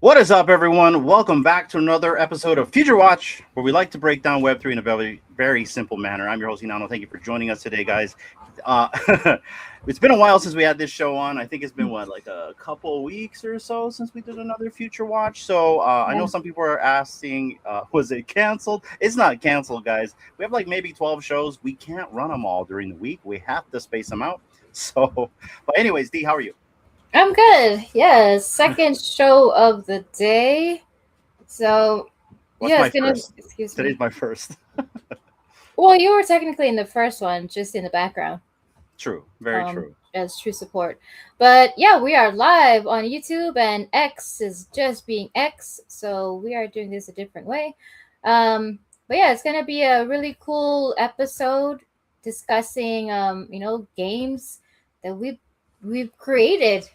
What is up, everyone? Welcome back to another episode of Future Watch, where we like to break down Web3 in a very simple manner. I'm your host, Inano. Thank you for joining us today, guys. Uh, it's been a while since we had this show on. I think it's been, like a couple weeks or so since we did another Future Watch. So I know some people are asking, was it canceled? It's not canceled, guys. We have like maybe 12 shows. We can't run them all during the week. We have to space them out. So, but anyways, D, how are you? I'm good. Yeah, second show of the day. So, What's it's gonna. first? Excuse Today's me. my first. Well, you were technically in the first one, just in the background. True. Very true. As true support. But yeah, we are live on YouTube, and X is just being X. So we are doing this a different way. But yeah, it's gonna be a really cool episode discussing, games that we've created.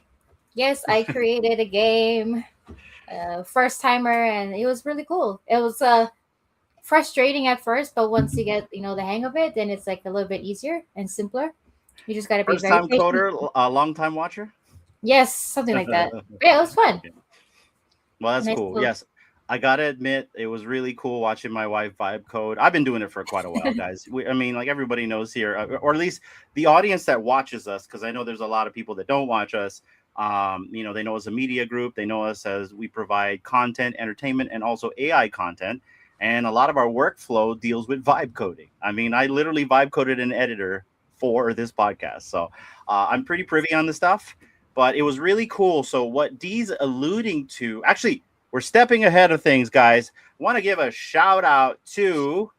Yes, I created a game, first timer, and it was really cool. It was frustrating at first, but once you get the hang of it, then it's like a little bit easier and simpler. You just got to be First very time patient. coder, long time watcher. Yes, something like that. But yeah, it was fun. Well, that's Nice cool. little- Yes, I gotta admit, it was really cool watching my wife vibe code. I've been doing it for quite a while, guys. I mean, like everybody knows here, or at least the audience that watches us, because I know there's a lot of people that don't watch us. They know us as a media group. They know us as we provide content, entertainment, and also AI content. And a lot of our workflow deals with vibe coding. I mean, I literally vibe coded an editor for this podcast, so I'm pretty privy on the stuff. But it was really cool. So what Dee's alluding to, actually, we're stepping ahead of things, guys. I want to give a shout out to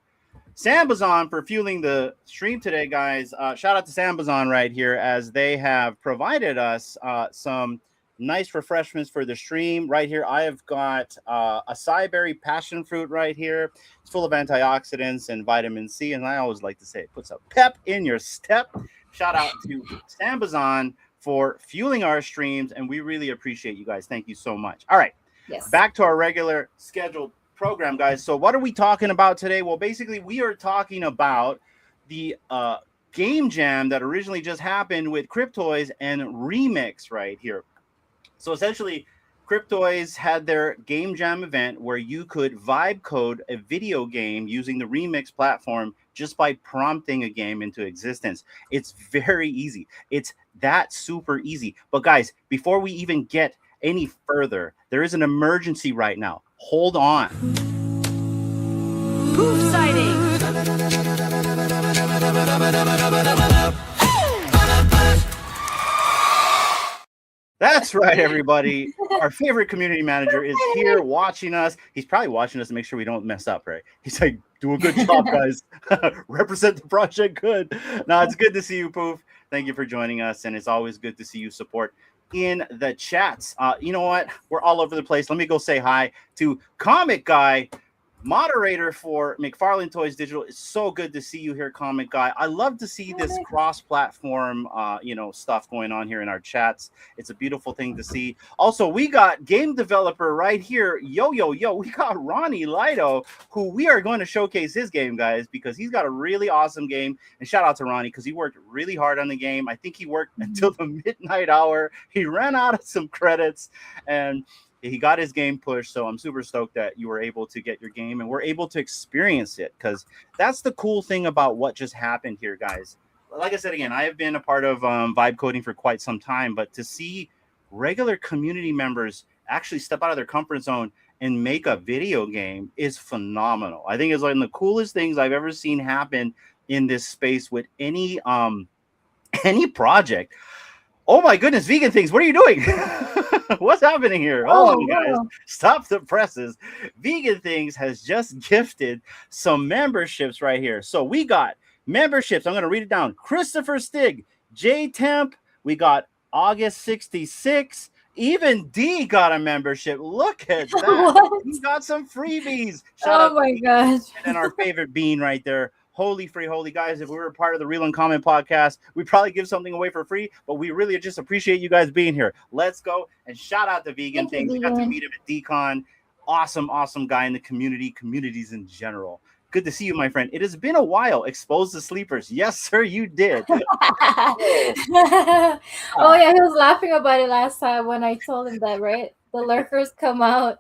Sambazon for fueling the stream today, guys. Shout out to Sambazon right here, as they have provided us some nice refreshments for the stream. Right here, I have got a acai berry passion fruit right here. It's full of antioxidants and vitamin C, and I always like to say it puts a pep in your step. Shout out to Sambazon for fueling our streams, and we really appreciate you guys. Thank you so much. All right. Yes. Back to our regular scheduled program, guys. So what are we talking about today? Well, basically, we are talking about the game jam that originally just happened with Cryptoys and Remix right here. So essentially, Cryptoys had their game jam event where you could vibe code a video game using the Remix platform just by prompting a game into existence. It's very easy. It's that super easy. But guys, before we even get any further, there is an emergency right now. Hold on. Poof sighting. That's right, everybody. Our favorite community manager is here watching us. He's probably watching us to make sure we don't mess up, right? He's like, do a good job, guys. Represent the project good. No, it's good to see you, Poof. Thank you for joining us. And it's always good to see you support in the chats. You know what? We're all over the place. Let me go say hi to Comic Guy, moderator for McFarlane Toys Digital. It's so good to see you here, Comic Guy. I love to see this cross-platform, stuff going on here in our chats. It's a beautiful thing to see. Also, we got game developer right here. Yo. We got Ronnie Lido, who we are going to showcase his game, guys, because he's got a really awesome game. And shout out to Ronnie, because he worked really hard on the game. I think he worked until the midnight hour. He ran out of some credits, and he got his game pushed. So I'm super stoked that you were able to get your game and we're able to experience it, because that's the cool thing about what just happened here, guys. Like I said, again, I have been a part of vibe coding for quite some time, but to see regular community members actually step out of their comfort zone and make a video game is phenomenal. I think it's one of the coolest things I've ever seen happen in this space with any project. Oh my goodness, vegan things, what are you doing? What's happening here? Hold on, guys. Stop the presses. Vegan Things has just gifted some memberships right here. So we got memberships. I'm going to read it down. Christopher Stig, J Temp. We got August 66. Even D got a membership. Look at that. He got some freebies. Shout out my gosh. And then our favorite Bean right there. Holy free, holy guys. If we were part of the Real and Comment podcast, we'd probably give something away for free, but we really just appreciate you guys being here. Let's go and shout out to Vegan Things. We got to meet him at DCon. Awesome guy in the communities in general. Good to see you, my friend. It has been a while. Expose the sleepers. Yes, sir, you did. Oh, yeah, he was laughing about it last time when I told him that, right? the lurkers come out.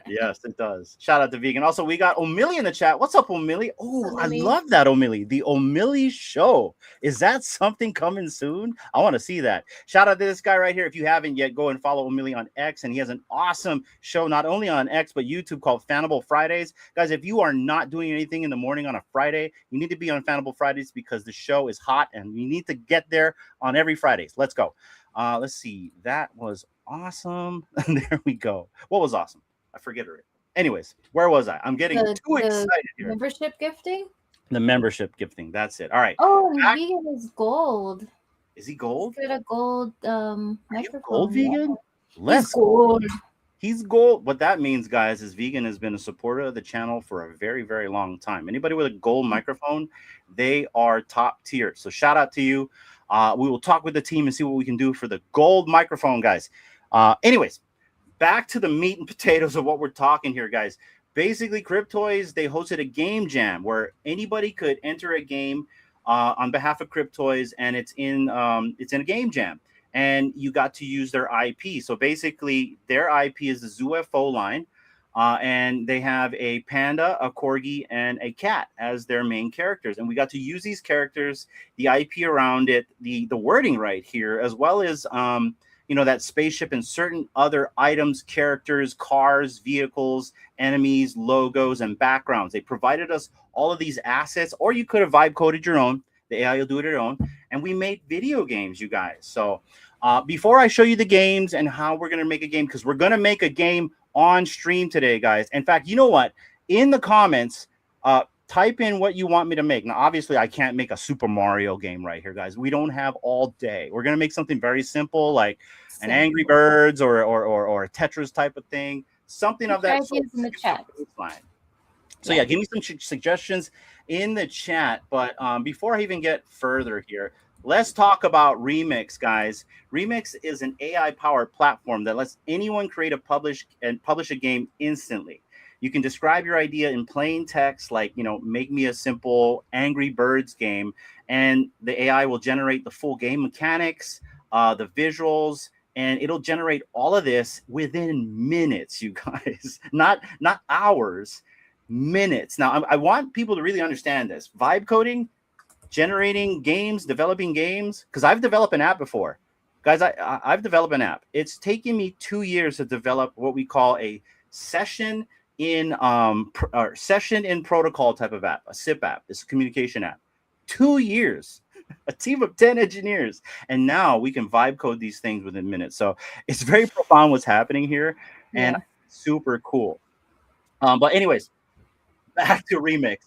Yes, it does. Shout out to Vegan. Also, we got O'Milly in the chat. What's up, O'Milly? Oh, I O'Milly. love that, O'Milly. The O'Milly Show. Is that something coming soon? I want to see that. Shout out to this guy right here. If you haven't yet, go and follow O'Milly on X. And he has an awesome show, not only on X, but YouTube called FANABLE Fridays. Guys, if you are not doing anything in the morning on a Friday, you need to be on FANABLE Fridays because the show is hot and you need to get there on every Fridays. Let's go. Let's see. That was awesome. There we go. What was awesome? I forget it. Anyways, where was I? I'm getting too excited here. Membership gifting? The membership gifting. That's it. All right. Oh, and Vegan is gold. Is he gold? He's got a gold microphone. Gold Vegan? Yeah. He's gold. He's gold. What that means, guys, is Vegan has been a supporter of the channel for a very, very long time. Anybody with a gold microphone, they are top tier. So shout out to you. We will talk with the team and see what we can do for the gold microphone, guys. Anyways, back to the meat and potatoes of what we're talking here, guys. Basically, Cryptoys, they hosted a game jam where anybody could enter a game on behalf of Cryptoys, and it's in a game jam, and you got to use their IP. So basically, their IP is the ZooFO line, and they have a panda, a corgi, and a cat as their main characters. And we got to use these characters, the IP around it, the wording right here, as well as that spaceship and certain other items, characters, cars, vehicles, enemies, logos, and backgrounds. They provided us all of these assets, or you could have vibe coded your own. The AI will do it at own. And we made video games, you guys. So before I show you the games and how we're going to make a game, because we're going to make a game on stream today, guys. In fact, you know what? In the comments, type in what you want me to make. Now, obviously, I can't make a Super Mario game right here, guys. We don't have all day. We're going to make something very simple, like an Angry Birds or a Tetris type of thing. Something of that sort. In the chat. So, yeah, give me some suggestions in the chat. But before I even get further here, let's talk about Remix, guys. Remix is an AI-powered platform that lets anyone create publish a game instantly. You can describe your idea in plain text, like, make me a simple Angry Birds game, and the AI will generate the full game mechanics, the visuals, and it'll generate all of this within minutes, you guys, not hours, minutes. Now, I want people to really understand this. Vibe coding, generating games, developing games, because I've developed an app before. Guys, I've developed an app. It's taken me 2 years to develop what we call a session in protocol type of app, a SIP app. It's a communication app. 2 years, a team of 10 engineers, and now we can vibe code these things within minutes. So it's very profound what's happening here, and super cool. But anyways, back to Remix.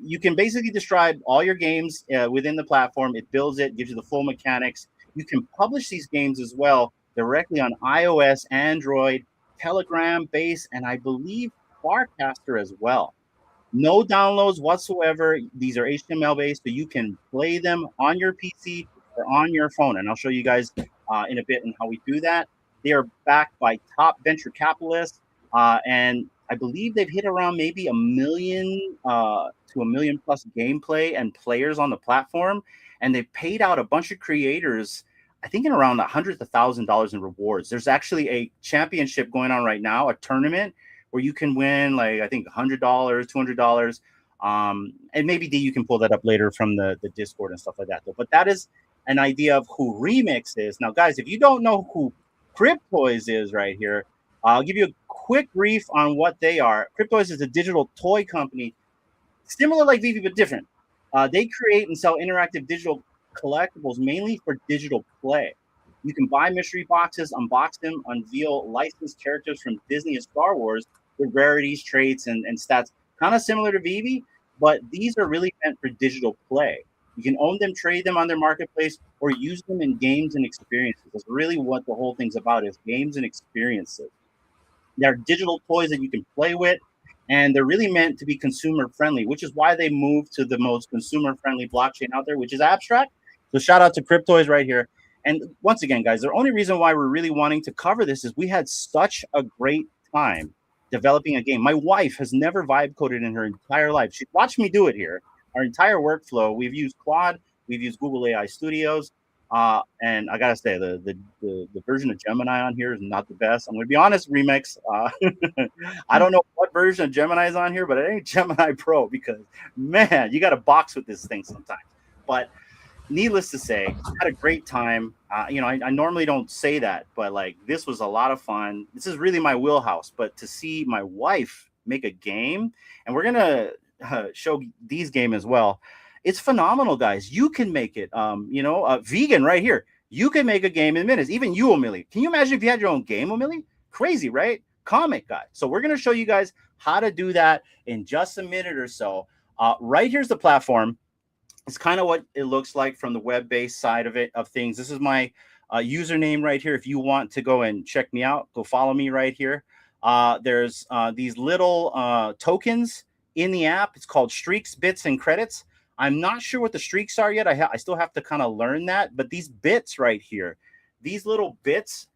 You can basically describe all your games within the platform. It builds it, gives you the full mechanics. You can publish these games as well directly on iOS, Android, Telegram, Base, and I believe Farcaster as well. No downloads whatsoever. These are HTML based, so you can play them on your PC or on your phone. And I'll show you guys in a bit on how we do that. They are backed by top venture capitalists, and I believe they've hit around maybe 1 million to 1 million plus gameplay and players on the platform. And they've paid out a bunch of creators, I think in around hundreds of $1,000s in rewards. There's actually a championship going on right now, a tournament where you can win, like, I think $100, $200. And maybe you can pull that up later from the Discord and stuff like that. But that is an idea of who Remix is. Now, guys, if you don't know who Cryptoys is right here, I'll give you a quick brief on what they are. Cryptoys is a digital toy company, similar like Vivi, but different. They create and sell interactive digital collectibles mainly for digital play. You can buy mystery boxes, unbox them, unveil licensed characters from Disney and Star Wars with rarities, traits, and stats. Kind of similar to Vivi, but these are really meant for digital play. You can own them, trade them on their marketplace, or use them in games and experiences. That's really what the whole thing's about, is games and experiences. They're digital toys that you can play with, and they're really meant to be consumer friendly, which is why they moved to the most consumer friendly blockchain out there, which is Abstract. So shout out to Cryptoys right here. And once again, guys, the only reason why we're really wanting to cover this is we had such a great time developing a game. My wife has never vibe coded in her entire life. She watched me do it here. Our entire workflow, we've used Claude, we've used Google AI Studios, And I gotta say, the version of Gemini on here is not the best. I'm gonna be honest, Remix. I don't know what version of Gemini is on here, but it ain't Gemini Pro because man, you got to box with this thing sometimes. But needless to say, had a great time. I normally don't say that, but like this was a lot of fun. This is really my wheelhouse. But to see my wife make a game, and we're gonna show Dee's game as well. It's phenomenal, guys. You can make it. Vegan right here. You can make a game in minutes. Even you, O'Milly. Can you imagine if you had your own game, O'Milly? Crazy, right? Comic guy. So we're gonna show you guys how to do that in just a minute or so. Right here's the platform. It's kind of what it looks like from the web-based side of things. This is my username right here. If you want to go and check me out, go follow me right here. There's these little tokens in the app. It's called streaks, bits, and credits. I'm not sure what the streaks are yet. I still have to kind of learn that. But these bits right here, these little bits,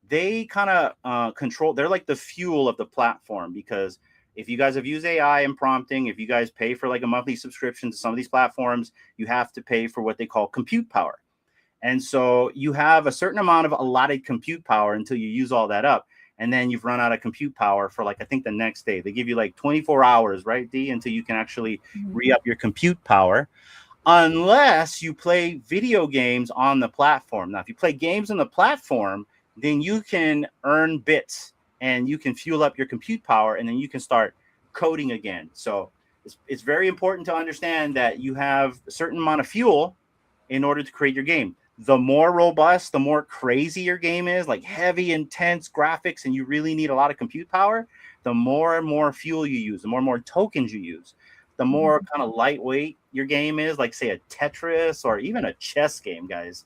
they kind of control. They're like the fuel of the platform because if you guys have used AI and prompting, if you guys pay for like a monthly subscription to some of these platforms, you have to pay for what they call compute power. And so you have a certain amount of allotted compute power until you use all that up. And then you've run out of compute power for like, I think the next day. They give you like 24 hours, right, Dee, until you can actually re-up your compute power. Unless you play video games on the platform. Now, if you play games on the platform, then you can earn bits and you can fuel up your compute power, and then you can start coding again. So it's very important to understand that you have a certain amount of fuel in order to create your game. The more robust, the more crazy your game is, like heavy, intense graphics, and you really need a lot of compute power, the more and more fuel you use, the more and more tokens you use, the more kind of lightweight your game is, like say a Tetris or even a chess game, guys,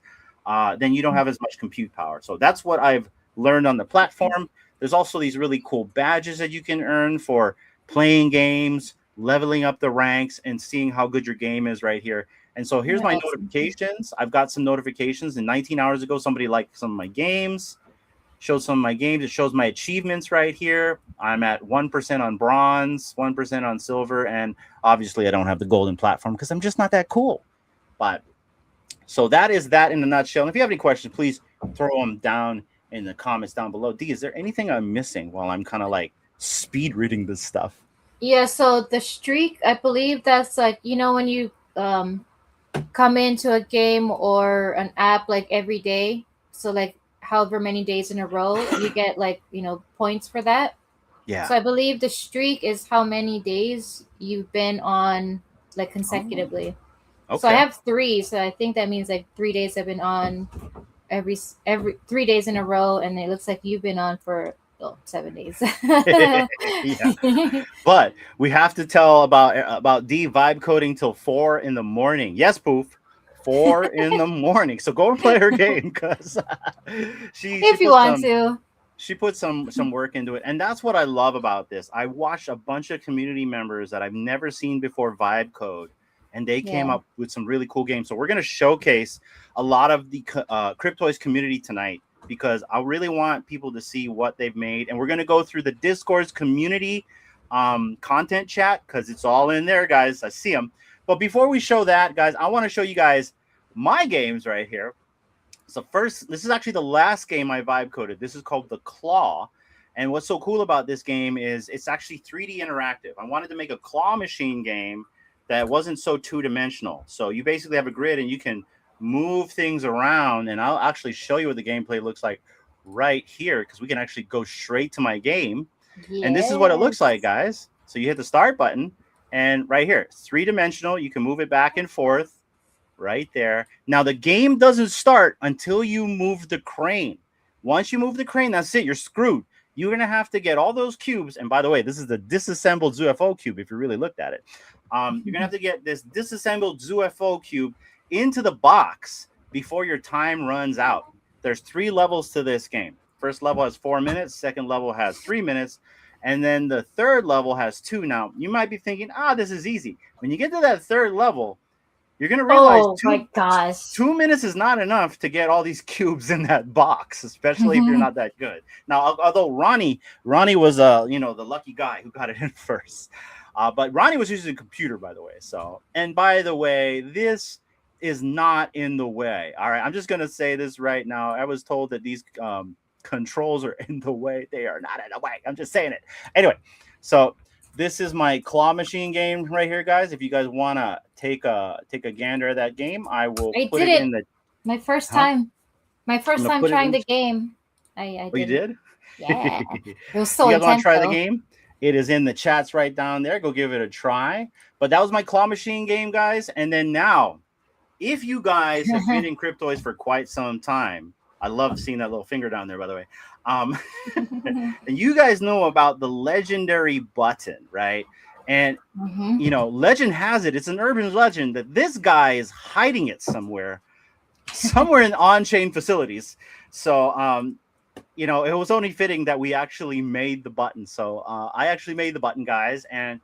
then you don't have as much compute power. So that's what I've learned on the platform. There's also these really cool badges that you can earn for playing games, leveling up the ranks, and seeing how good your game is right here. And so here's my notifications. I've got some notifications. And 19 hours ago, somebody liked some of my games, showed some of my games. It shows my achievements right here. I'm at 1% on bronze, 1% on silver. And obviously, I don't have the golden platform because I'm just not that cool. But so that is that in a nutshell. And if you have any questions, please throw them down in the comments down below. Dee, is there anything I'm missing while I'm kind of like speed reading this stuff? Yeah, so the streak, I believe that's like, when you come into a game or an app like every day, so like however many days in a row, you get like, points for that. Yeah. So I believe the streak is how many days you've been on like consecutively. Okay. So I have 3, so I think that means like 3 days I've been on every 3 days in a row, and it looks like you've been on for 7 days. Yeah. But we have to tell about Dee vibe coding till 4 in the morning. Yes, Poof. 4 in the morning. So go and play her game because if you want to. She put some work into it. And that's what I love about this. I watched a bunch of community members that I've never seen before vibe code, and they came up with some really cool games. So we're going to showcase a lot of the Cryptoys community tonight because I really want people to see what they've made. And we're going to go through the Discord's community content chat because it's all in there, guys. I see them. But before we show that, guys, I want to show you guys my games right here. So first, this is actually the last game I vibe coded. This is called The Claw. And what's so cool about this game is it's actually 3D interactive. I wanted to make a claw machine game that wasn't so two-dimensional. So you basically have a grid and you can move things around. And I'll actually show you what the gameplay looks like right here because we can actually go straight to my game. Yes. And this is what it looks like, guys. So you hit the start button and right here, it's 3-dimensional. You can move it back and forth. Right there. Now, the game doesn't start until you move the crane. Once you move the crane, that's it. You're screwed. You're going to have to get all those cubes. And by the way, this is the disassembled ZUFO cube, if you really looked at it. You're going to have to get this disassembled ZUFO cube into the box before your time runs out. There's 3 levels to this game. First level has 4 minutes. Second level has 3 minutes. And then the third level has 2. Now, you might be thinking, this is easy. When you get to that third level, you're going to realize 2 minutes is not enough to get all these cubes in that box, especially if you're not that good. Now, although Ronnie was, the lucky guy who got it in first. But Ronnie was using a computer, by the way. So, and by the way, this is not in the way. All right, I'm just gonna say this right now. I was told that these controls are in the way. They are not in the way. I'm just saying it. Anyway, so this is my claw machine game right here, guys. If you guys wanna take a gander at that game, I will I put did it it. in the. My first Huh? time. My first I'm gonna time put it trying in. the game. I Oh, you did it. did? Yeah. It was You so guys want to intense try the though. game? It is in the chats right down there. Go give it a try. But that was my claw machine game, guys. And then now, if you guys have been in Cryptoys for quite some time, I love seeing that little finger down there, by the way. And you guys know about the legendary button, right? And Mm-hmm. legend has it, it's an urban legend that this guy is hiding it somewhere in on-chain facilities. So it was only fitting that we actually made the button. So I actually made the button, guys, and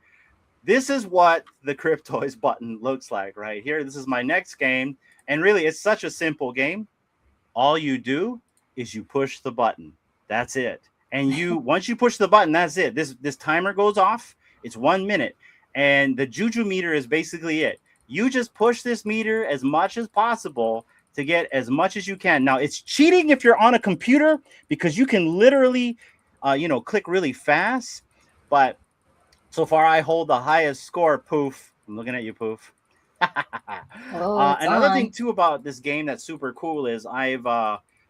this is what the Cryptoys button looks like right here. This is my next game, and really, it's such a simple game. All you do is you push the button. That's it. And once you push the button, that's it. This timer goes off. It's 1 minute, and the Juju meter is basically it. You just push this meter as much as possible to get as much as you can. Now, it's cheating if you're on a computer because you can literally, click really fast. But so far, I hold the highest score. Poof. I'm looking at you, Poof. Oh, it's Another thing on. too about this game that's super cool is I've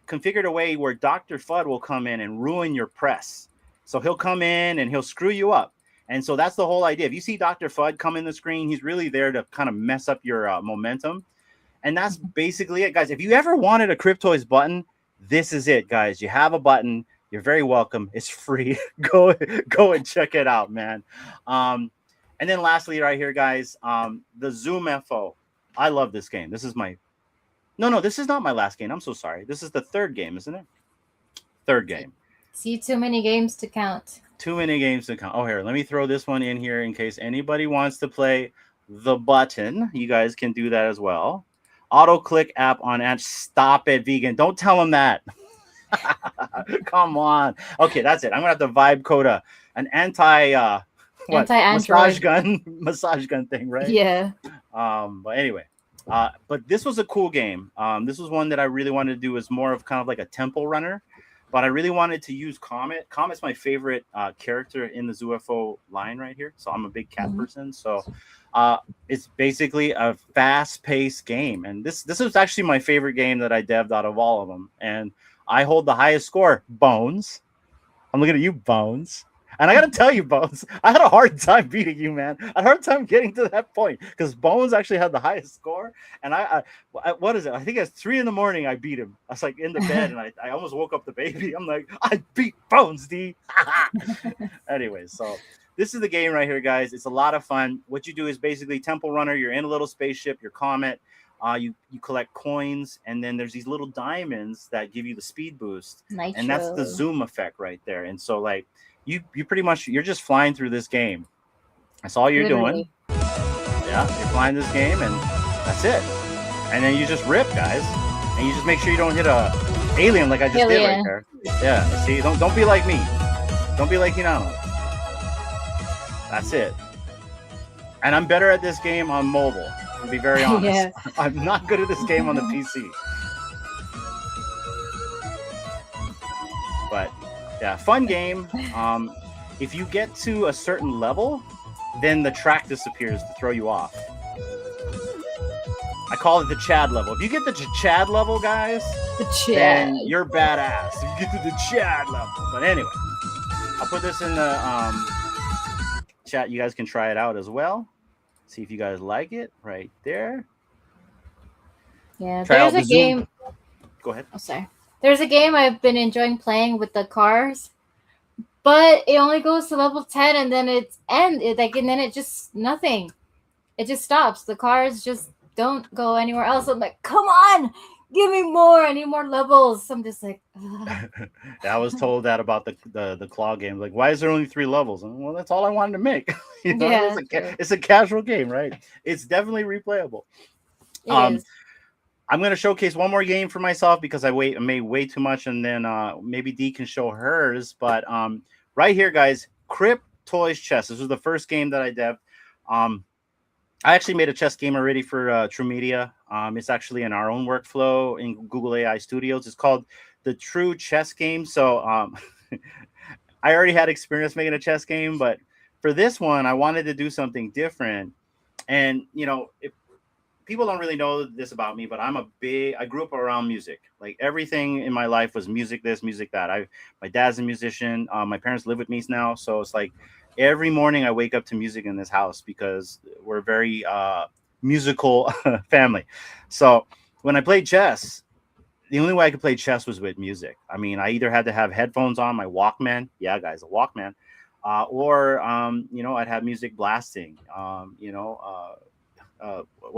configured a way where Dr. Fudd will come in and ruin your press. So he'll come in and he'll screw you up. And so that's the whole idea. If you see Dr. Fudd come in the screen, he's really there to kind of mess up your momentum. And that's basically it, guys. If you ever wanted a Cryptoys button, this is it, guys. You have a button. You're very welcome. It's free. go and check it out, man. And then lastly, right here, guys, the Zoom FO. I love this game. This is my no, this is not my last game. I'm so sorry. This is the third game, isn't it? Third game. See, too many games to count. Too many games to count. Oh, here, let me throw this one in here in case anybody wants to play the button. You guys can do that as well. Auto click app on ad. Stop it, vegan. Don't tell them that. Come on. Okay, that's it. I'm gonna have to vibe code an Anti-Android. massage gun thing, right? Yeah. But anyway, but this was a cool game. This was one that I really wanted to do as more of kind of like a temple runner, but I really wanted to use Comet. Comet's my favorite character in the ZooFO line right here. So I'm a big cat person. So it's basically a fast-paced game, and this is actually my favorite game that I devved out of all of them, and I hold the highest score. Bones, I'm looking at you, Bones. And I got to tell you, Bones, I had a hard time beating you, man. I had a hard time getting to that point because Bones actually had the highest score. And I what is it? I think it's 3 a.m. I beat him. I was like in the bed and I almost woke up the baby. I'm like, I beat Bones, D. Anyway, so this is the game right here, guys. It's a lot of fun. What you do is basically Temple Runner. You're in a little spaceship, your Comet. You collect coins, and then there's these little diamonds that give you the speed boost. Nitro. And that's the zoom effect right there. And so, like, you pretty much, you're just flying through this game. That's all you're doing. Yeah, you're flying this game, and that's it. And then you just rip, guys. And you just make sure you don't hit a alien like I just did right there. Yeah, see, don't be like me. Don't be like Hinano. That's it. And I'm better at this game on mobile, to be very honest. Yeah. I'm not good at this game on the PC. But yeah, fun game. If you get to a certain level, then the track disappears to throw you off. I call it the Chad level. If you get the Chad level, guys, then you're badass. If you get to the Chad level. But anyway, I'll put this in the chat. You guys can try it out as well. See if you guys like it right there. Yeah, try there's out a the game. Zoom. Go ahead. Oh, sorry. There's a game I've been enjoying playing with the cars, but it only goes to level 10 and then and then it just nothing. It just stops. The cars just don't go anywhere else. I'm like, come on, give me more. I need more levels. I'm just like, I was told that about the claw game. Like, why is there only 3 levels? And, well, that's all I wanted to make. Yeah, it's a casual game, right? It's definitely replayable. It is. I'm going to showcase one more game for myself because I made way too much, and then maybe Dee can show hers. But right here, guys, Cryptoys Chess. This was the first game that I devved. I actually made a chess game already for True Media. It's actually in our own workflow in Google AI Studios. It's called the TRU Chess Game. So I already had experience making a chess game, but for this one, I wanted to do something different. And if people don't really know this about me, but I grew up around music. Like everything in my life was music, this, music, that. My dad's a musician. My parents live with me now. So it's like every morning I wake up to music in this house because we're a very musical family. So when I played chess, the only way I could play chess was with music. I mean, I either had to have headphones on, my Walkman. Yeah, guys, a Walkman. Or I'd have music blasting. What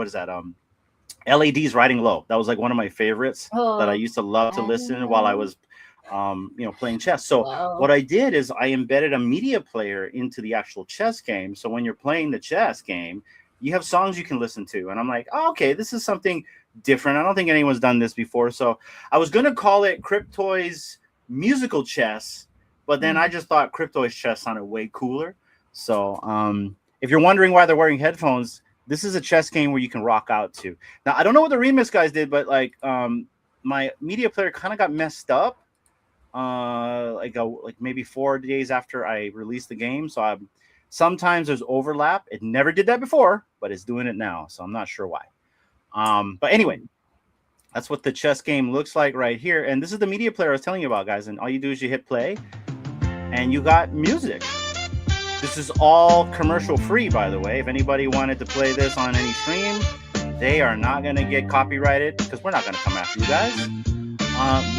is that? LAD's Riding Low. That was like one of my favorites that I used to love to listen while I was, playing chess. So Wow. what I did is I embedded a media player into the actual chess game. So when you're playing the chess game, you have songs you can listen to. And I'm like, oh, okay, this is something different. I don't think anyone's done this before. So I was going to call it Cryptoys Musical Chess, but then I just thought Cryptoys Chess sounded way cooler. So if you're wondering why they're wearing headphones, this is a chess game where you can rock out to. Now, I don't know what the remix guys did, but like my media player kind of got messed up like maybe 4 days after I released the game. So sometimes there's overlap. It never did that before, but it's doing it now. So I'm not sure why. But anyway, that's what the chess game looks like right here. And this is the media player I was telling you about, guys. And all you do is you hit play and you got music. This is all commercial free, by the way. If anybody wanted to play this on any stream, they are not going to get copyrighted because we're not going to come after you guys.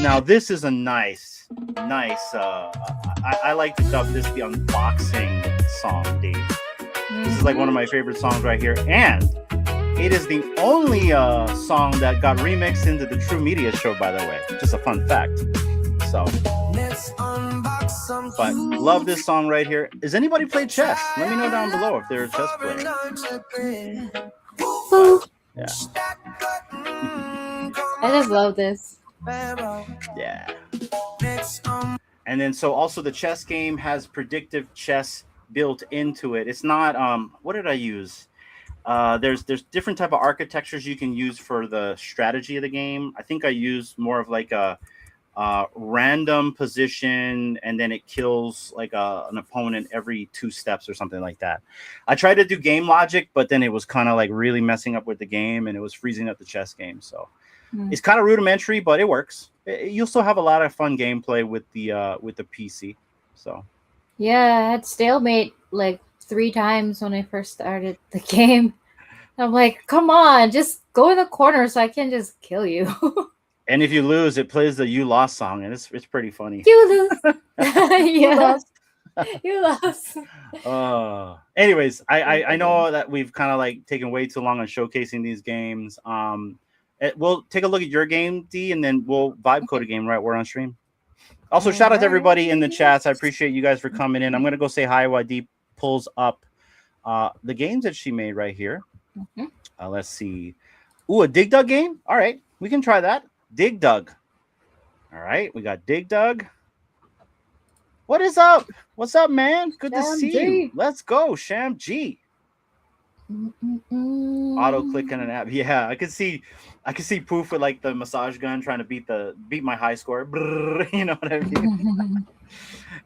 Now, this is a nice. I like to dub this the unboxing song, Dave. This is like one of my favorite songs right here. And it is the only song that got remixed into the True Media show, by the way. Just a fun fact. So, but love this song right here. Does anybody play chess? Let me know down below if they're a chess player. Yeah. I just love this. Yeah. And then so also the chess game has predictive chess built into it. It's not what did I use? There's different type of architectures you can use for the strategy of the game. I think I used more of like a random position, and then it kills like an opponent every 2 steps or something like that. I tried to do game logic, but then it was kind of like really messing up with the game, and it was freezing up the chess game. So it's kind of rudimentary, but it works. You'll still have a lot of fun gameplay with the PC. So yeah, I had stalemate like 3 times when I first started the game. I'm like, come on, just go in the corner so I can just kill you. And if you lose, it plays the "You Lost" song, and it's pretty funny. You lose. You lost. You lost. Anyways, I know that we've kind of like taken way too long on showcasing these games. We'll take a look at your game, D, and then we'll vibe code a game right. We're on stream. Also, shout out to everybody in the chats. I appreciate you guys for coming in. I'm gonna go say hi while D pulls up the games that she made right here. Let's see. Ooh, a Dig Dug game. All right, we can try that. Dig Dug. All right, we got Dig Dug. What is up? What's up, man? Good to see you. Let's go, Sham G. Auto click on an app. Yeah, I could see Poof with like the massage gun trying to beat my high score. You know what I mean?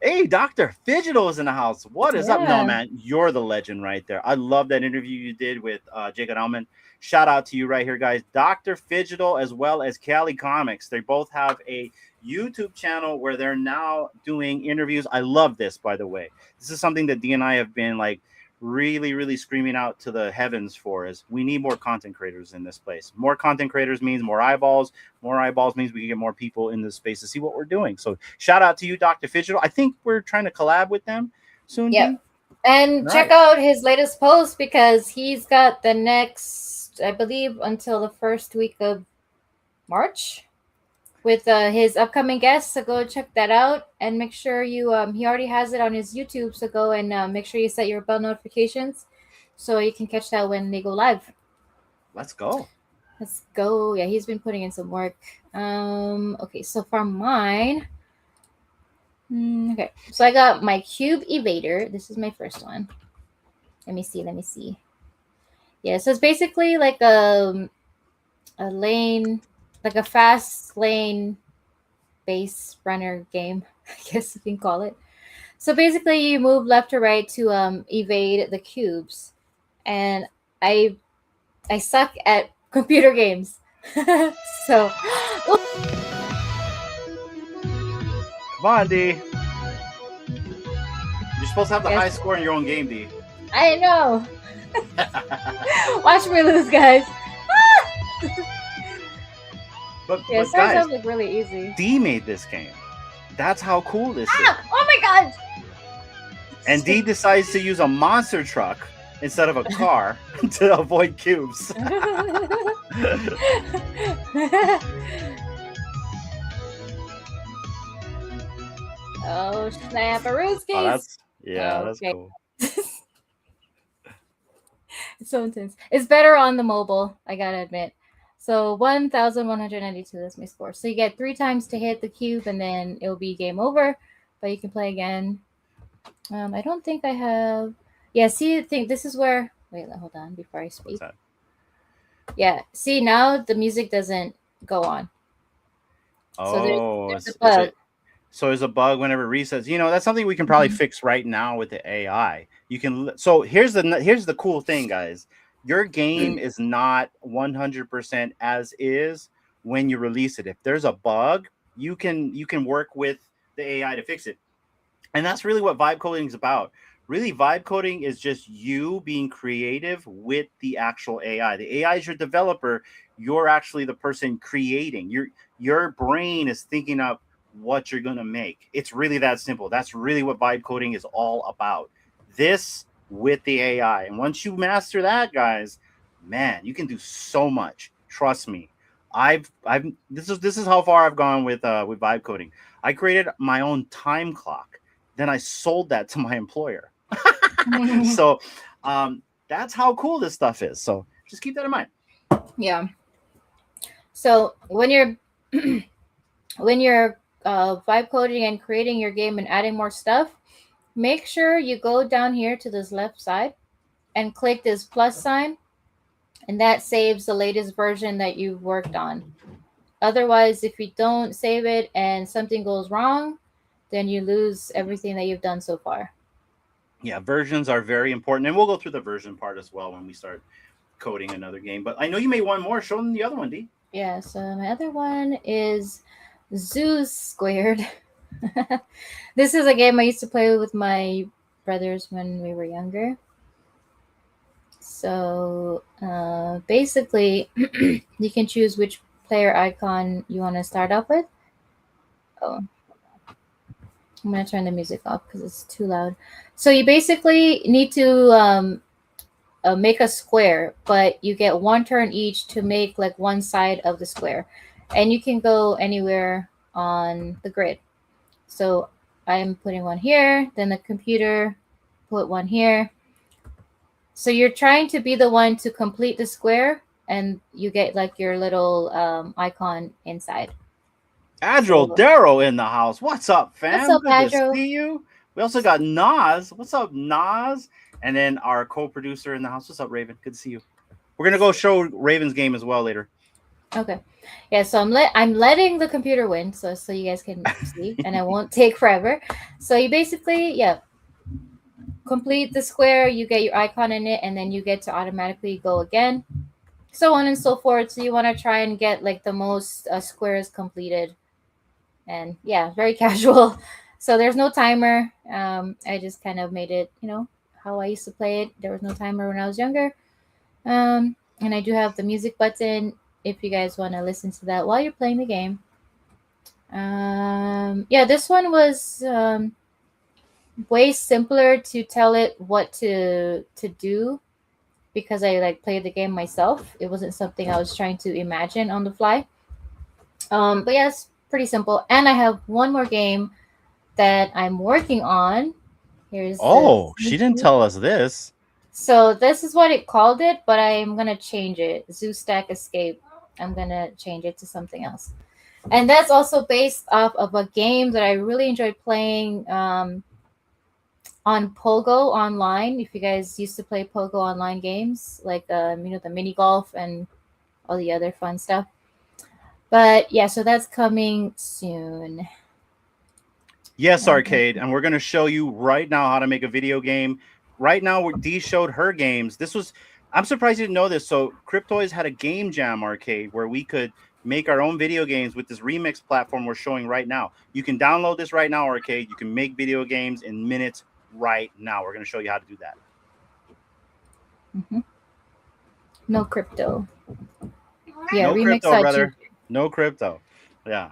Hey, Dr. Fidgetal is in the house. What is up? No, man, you're the legend right there. I love that interview you did with Jacob Alman. Shout out to you right here, guys. Dr. Fidgetal as well as Cali Comics. They both have a YouTube channel where they're now doing interviews. I love this, by the way. This is something that D and I have been like really screaming out to the heavens for, is we need more content creators in this place. More content creators means more eyeballs. More eyeballs means we can get more people in this space to see what we're doing. So shout out to you, Dr. Fidgetal. I think we're trying to collab with them soon. Yeah. And check out his latest post because he's got the next, I believe, until the first week of March with his upcoming guests. So go check that out and make sure you he already has it on his YouTube, so go and make sure you set your bell notifications so you can catch that when they go live. Let's go. Yeah, he's been putting in some work. Okay, so for mine, okay, so I got my Cube Evader. This is my first one. Let me see. Yeah, so it's basically like a lane, like a fast lane base runner game, I guess you can call it. So basically, you move left to right to evade the cubes, and I I suck at computer games, so Come on, D. You're supposed to have the yes, highest score in your own game, D. I know. Watch me lose, guys. but Yeah, it but starts guys, off like really easy. D made this game. That's how cool this is. Oh my god! And D decides to use a monster truck instead of a car to avoid cubes. Oh snapperooskies! Oh, that's Okay. cool. It's so intense. It's better on the mobile, I gotta admit. So 1,192, that's my score. So you get 3 times to hit the cube and then it'll be game over, but you can play again. I don't think I have. Yeah, see, I think this is where. Wait, hold on before I speak. What's that? Yeah, see, now the music doesn't go on. Oh, there's a bug. So there's a bug whenever it resets. You know, that's something we can probably fix right now with the AI. You can. So here's the cool thing, guys. Your game is not 100% as is when you release it. If there's a bug, you can work with the AI to fix it. And that's really what vibe coding is about. Really, vibe coding is just you being creative with the actual AI. The AI is your developer. You're actually the person creating. Your brain is thinking up what you're gonna make. It's really that simple. That's really what vibe coding is all about. This with the AI. And once you master that, guys, man, you can do so much. Trust me. I've this is how far I've gone with vibe coding. I created my own time clock. Then I sold that to my employer. So that's how cool this stuff is. So just keep that in mind. Yeah. So when you're when you're vibe coding and creating your game and adding more stuff, make sure you go down here to this left side and click this plus sign, and that saves the latest version that you've worked on. Otherwise, if you don't save it and something goes wrong, then you lose everything that you've done so far. Yeah, versions are very important, and we'll go through the version part as well when we start coding another game. But I know you made one more. Show them the other one, D. Yeah, so my other one is Zoos Squared. This is a game I used to play with my brothers when we were younger. So basically, you can choose which player icon you want to start off with. Oh, I'm going to turn the music off because it's too loud. So you basically need to make a square, but you get 1 turn each to make like one side of the square. And you can go anywhere on the grid. So I'm putting one here, then the computer put one here. So you're trying to be the one to complete the square, and you get like your little icon inside. Adro Darrow in the house. What's up, fam? What's up, Good Adro? to see you. We also got Nas. What's up, Nas? And then our co-producer in the house. What's up, Raven? Good to see you. We're gonna go show Raven's game as well later. Okay. Yeah, so I'm letting the computer win so you guys can see, and it won't take forever. So you basically, yeah, complete the square, you get your icon in it, and then you get to automatically go again. So on and so forth. So you want to try and get like the most squares completed. And yeah, very casual. So there's no timer. I just kind of made it, how I used to play it. There was no timer when I was younger. And I do have the music button if you guys want to listen to that while you're playing the game. Yeah, this one was way simpler to tell it what to do because I like played the game myself. It wasn't something I was trying to imagine on the fly. But yeah, it's pretty simple. And I have one more game that I'm working on. Here's she didn't tell us this. So this is what it called it, but I'm gonna change it. Zoo Stack Escape. I'm gonna change it to something else. And that's also based off of a game that I really enjoyed playing on Pogo Online. If you guys used to play Pogo Online games, like the mini golf and all the other fun stuff. But yeah, so that's coming soon. Yes, Arcade, and we're going to show you right now how to make a video game. Right now, Dee showed her games. I'm surprised you didn't know this. So Cryptoys had a game jam, Arcade, where we could make our own video games with this remix platform we're showing right now. You can download this right now, Arcade. You can make video games in minutes right now. We're going to show you how to do that. Mm-hmm. No crypto. Yeah, no remix crypto, brother. No crypto. Yeah.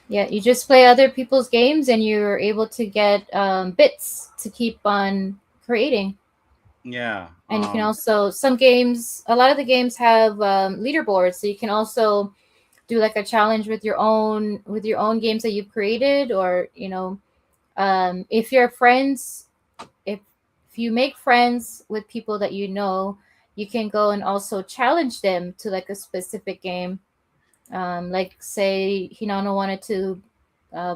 Yeah, you just play other people's games and you're able to get bits to keep on creating. Yeah. And you can also, a lot of the games have leaderboards, so you can also do like a challenge with your own games that you've created, or if you're friends, if you make friends with people that you can go and also challenge them to like a specific game. Like say Hinano wanted to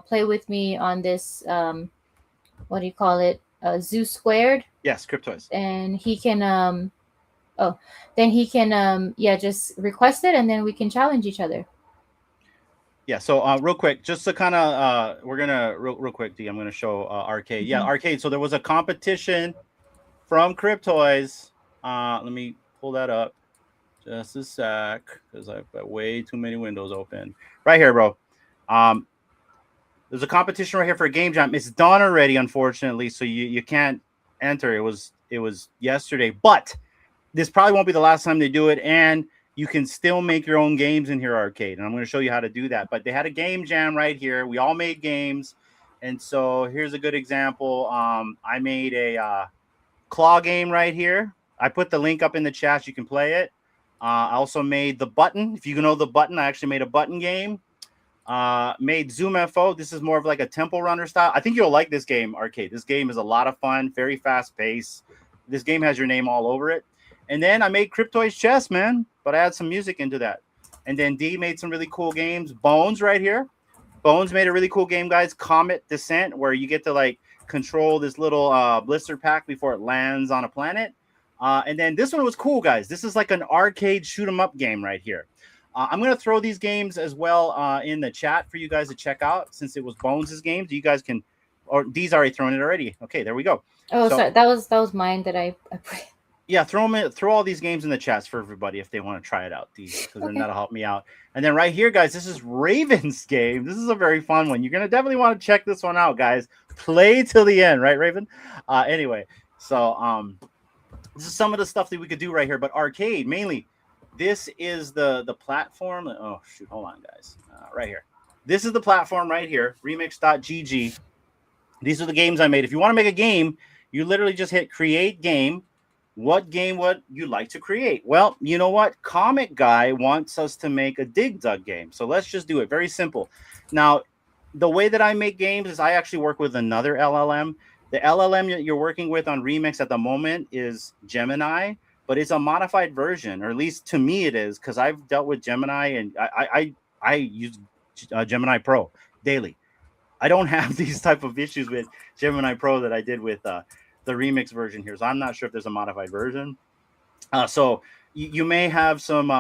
play with me on this what do you call it, Zoo Squared. Yes, Cryptoys. And he can just request it and then we can challenge each other. Yeah, so real quick, just to kind of we're gonna real quick, D, I'm gonna show Arcade. Yeah, Arcade. So there was a competition from Cryptoys. Let me pull that up just a sec, because I've got way too many windows open. Right here, bro. There's a competition right here for a game jam. It's done already, unfortunately, so you can't enter. It was yesterday, but this probably won't be the last time they do it, and you can still make your own games in here, Arcade, and I'm going to show you how to do that. But they had a game jam right here. We all made games, and so here's a good example. I made a claw game right here. I put the link up in the chat. You can play it. I also made the button. If you know the button, I actually made a button game. Made Zoom FO. This is more of like a temple runner style. I think you'll like this game, Arcade. This game is a lot of fun, very fast paced. This game has your name all over it. And then I made Cryptoys Chess, man, but I add some music into that. And then D made some really cool games. Bones right here. Bones made a really cool game, guys. Comet Descent, where you get to like control this little blister pack before it lands on a planet. And then this one was cool, guys. This is like an arcade shoot 'em up game right here. I'm going to throw these games as well in the chat for you guys to check out, since it was Bones' games. You guys can, or D's already thrown it already. Okay, there we go. Oh, sorry, that was mine that I put. Yeah, throw all these games in the chats for everybody if they want to try it out, because then that'll help me out. And then right here, guys, this is Raven's game. This is a very fun one. You're going to definitely want to check this one out, guys. Play till the end, right, Raven? Anyway, so this is some of the stuff that we could do right here. But Arcade, mainly, this is the platform. Oh, shoot. Hold on, guys. Right here. This is the platform right here, remix.gg. These are the games I made. If you want to make a game, you literally just hit create game. What game would you like to create? Well, you know what? Comic Guy wants us to make a Dig Dug game. So let's just do it. Very simple. Now, the way that I make games is I actually work with another LLM. The LLM that you're working with on Remix at the moment is Gemini, but it's a modified version, or at least to me it is, because I've dealt with Gemini and I use Gemini Pro daily. I don't have these type of issues with Gemini Pro that I did with the remix version here. So I'm not sure if there's a modified version. So you may have some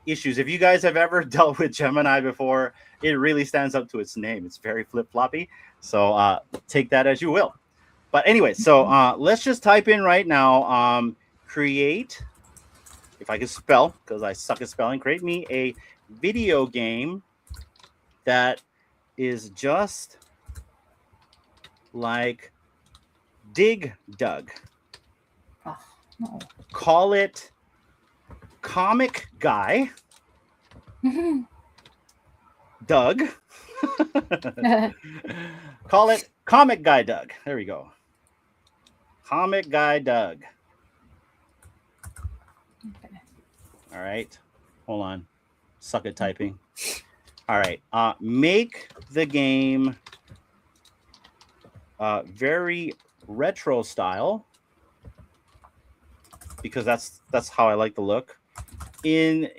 issues. If you guys have ever dealt with Gemini before, it really stands up to its name. It's very flip-floppy. So take that as you will. But anyway, so let's just type in right now, create, if I can spell, because I suck at spelling, create me a video game that is just like Dig Dug. Oh, no. Call it Comic Guy Doug. Call it Comic Guy Doug. There we go. Comic Guy Doug. Okay. All right. Hold on. Suck at typing. All right. Make the game very retro style, because that's how I like the look. Make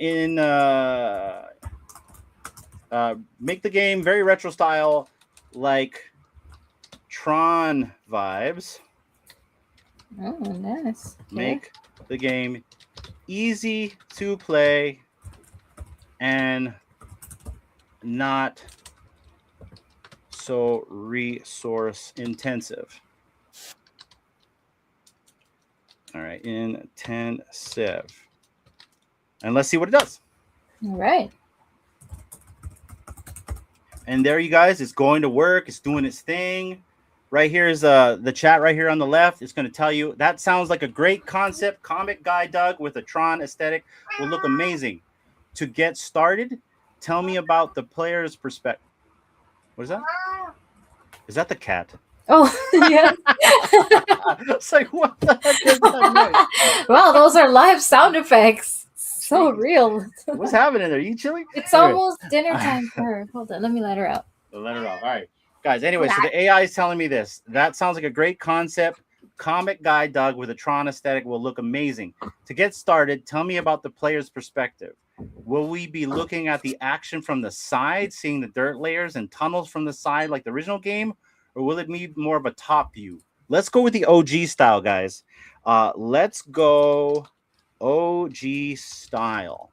the game very retro style, like Tron vibes. Oh, nice. Make the game easy to play and not so resource intensive. All right, intensive. And let's see what it does. All right. And there you guys, it's going to work. It's doing its thing. Right here is the chat right here on the left. It's going to tell you that sounds like a great concept. Comic guy Doug with a Tron aesthetic will look amazing. To get started, tell me about the player's perspective. What is that? Is that the cat? Oh, yeah. It's like, what the heck is that noise? Wow, those are live sound effects. So Jeez. real. What's happening there? Are you chilling? It's almost dinner time for her. Hold on, let me let her out. Let her out. All right. Guys, anyway, so the AI is telling me this. That sounds like a great concept. Comic guy Doug with a Tron aesthetic will look amazing. To get started, tell me about the player's perspective. Will we be looking at the action from the side, seeing the dirt layers and tunnels from the side like the original game? Or will it be more of a top view? Let's go with the OG style, guys. Let's go OG style.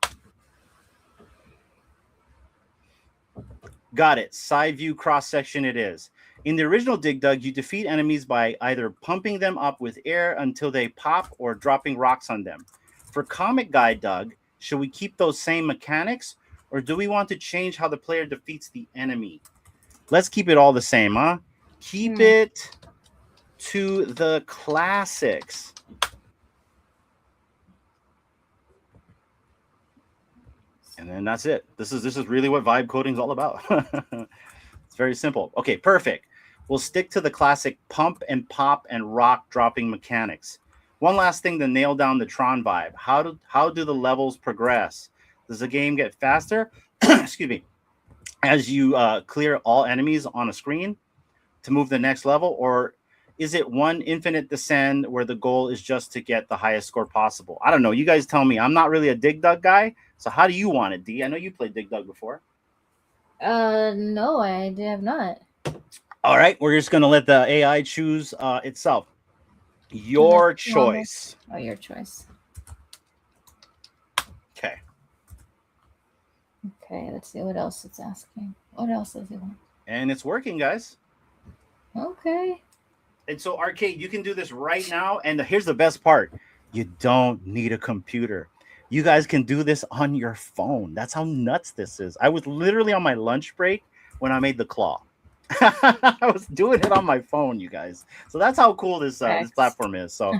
Got it. Side view cross section it is. In the original Dig Dug, you defeat enemies by either pumping them up with air until they pop or dropping rocks on them. For Comic Guy Doug, should we keep those same mechanics or do we want to change how the player defeats the enemy? Let's keep it all the same, huh? Keep it to the classics. And then that's it. This is really what vibe coding is all about. It's very simple. Okay, perfect. We'll stick to the classic pump and pop and rock dropping mechanics. One last thing to nail down the Tron vibe. How do the levels progress? Does the game get faster? Excuse me. As you clear all enemies on a screen to move the next level, or is it one infinite descend where the goal is just to get the highest score possible? I don't know. You guys tell me. I'm not really a Dig Dug guy. So how do you want it, D? I know you played Dig Dug before. No, I have not. All right, we're just gonna let the AI choose itself. Your choice. Oh, your choice. Okay. Okay, let's see what else it's asking. What else does it want? And it's working, guys. Okay. And so, Arcade, you can do this right now. And here's the best part. You don't need a computer. You guys can do this on your phone. That's how nuts this is. I was literally on my lunch break when I made the claw. I was doing it on my phone, you guys. So that's how cool this platform is. So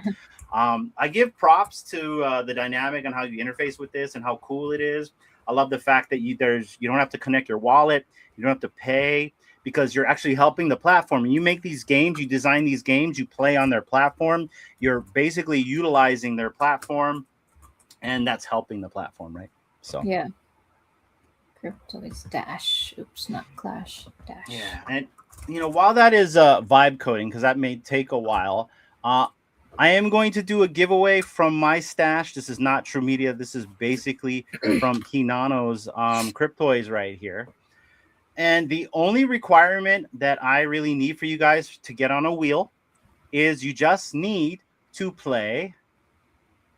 I give props to the dynamic and how you interface with this and how cool it is. I love the fact that you don't have to connect your wallet. You don't have to pay because you're actually helping the platform. You make these games, you design these games, you play on their platform. You're basically utilizing their platform. And that's helping the platform, right? So yeah. Cryptoys dash. Oops, not clash dash. Yeah, and while that is vibe coding, because that may take a while, I am going to do a giveaway from my stash. This is not True Media. This is basically from Hinano's Cryptoys right here. And the only requirement that I really need for you guys to get on a wheel is you just need to play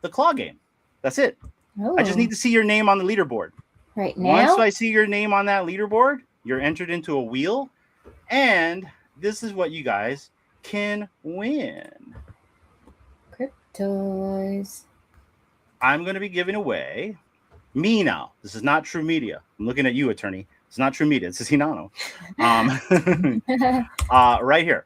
the claw game. That's it. Oh. I just need to see your name on the leaderboard. Right now? Once I see your name on that leaderboard, you're entered into a wheel. And this is what you guys can win. Cryptoys. I'm going to be giving away me now. This is not True Media. I'm looking at you, attorney. It's not True Media. This is Hinano. Right here.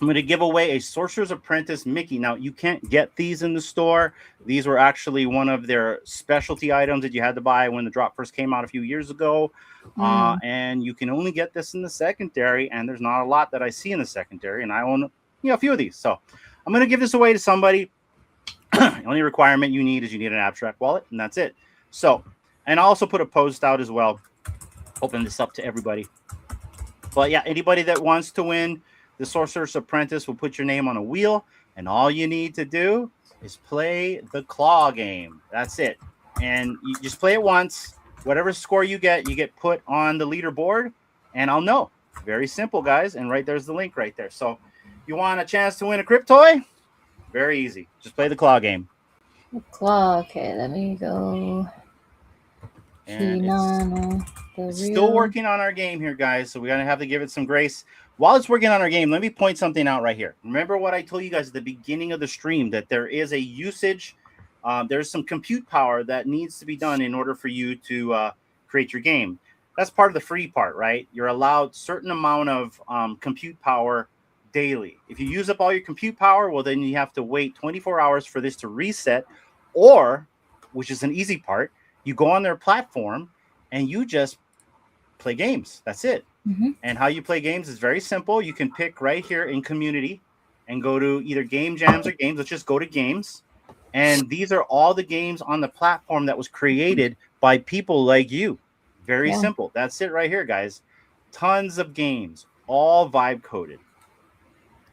I'm going to give away a Sorcerer's Apprentice Mickey. Now, you can't get these in the store. These were actually one of their specialty items that you had to buy when the drop first came out a few years ago. And you can only get this in the secondary, and there's not a lot that I see in the secondary, and I own a few of these. So I'm going to give this away to somebody. The only requirement you need is you need an abstract wallet, and that's it. So, and I'll also put a post out as well. Open this up to everybody. But yeah, anybody that wants to win the Sorcerer's Apprentice will put your name on a wheel, and all you need to do is play the claw game. That's it. And you just play it once. Whatever score you get put on the leaderboard, and I'll know. Very simple, guys. And right there's the link right there. So you want a chance to win a Cryptoy? Very easy. Just play the claw game. O'clock. Okay, let me go. And it's The still real. working on our game here, guys. So we're gonna have to give it some grace. While it's working on our game, let me point something out right here. Remember what I told you guys at the beginning of the stream, that there is a usage, there's some compute power that needs to be done in order for you to create your game. That's part of the free part, right? You're allowed certain amount of compute power daily. If you use up all your compute power, well, then you have to wait 24 hours for this to reset, or, which is an easy part, you go on their platform and you just play games. That's it. Mm-hmm. And how you play games is very simple. You can pick right here in community and go to either game jams or games. Let's just go to games. And these are all the games on the platform that was created by people like you. Very Yeah. simple. That's it right here, guys. Tons of games, all vibe coded.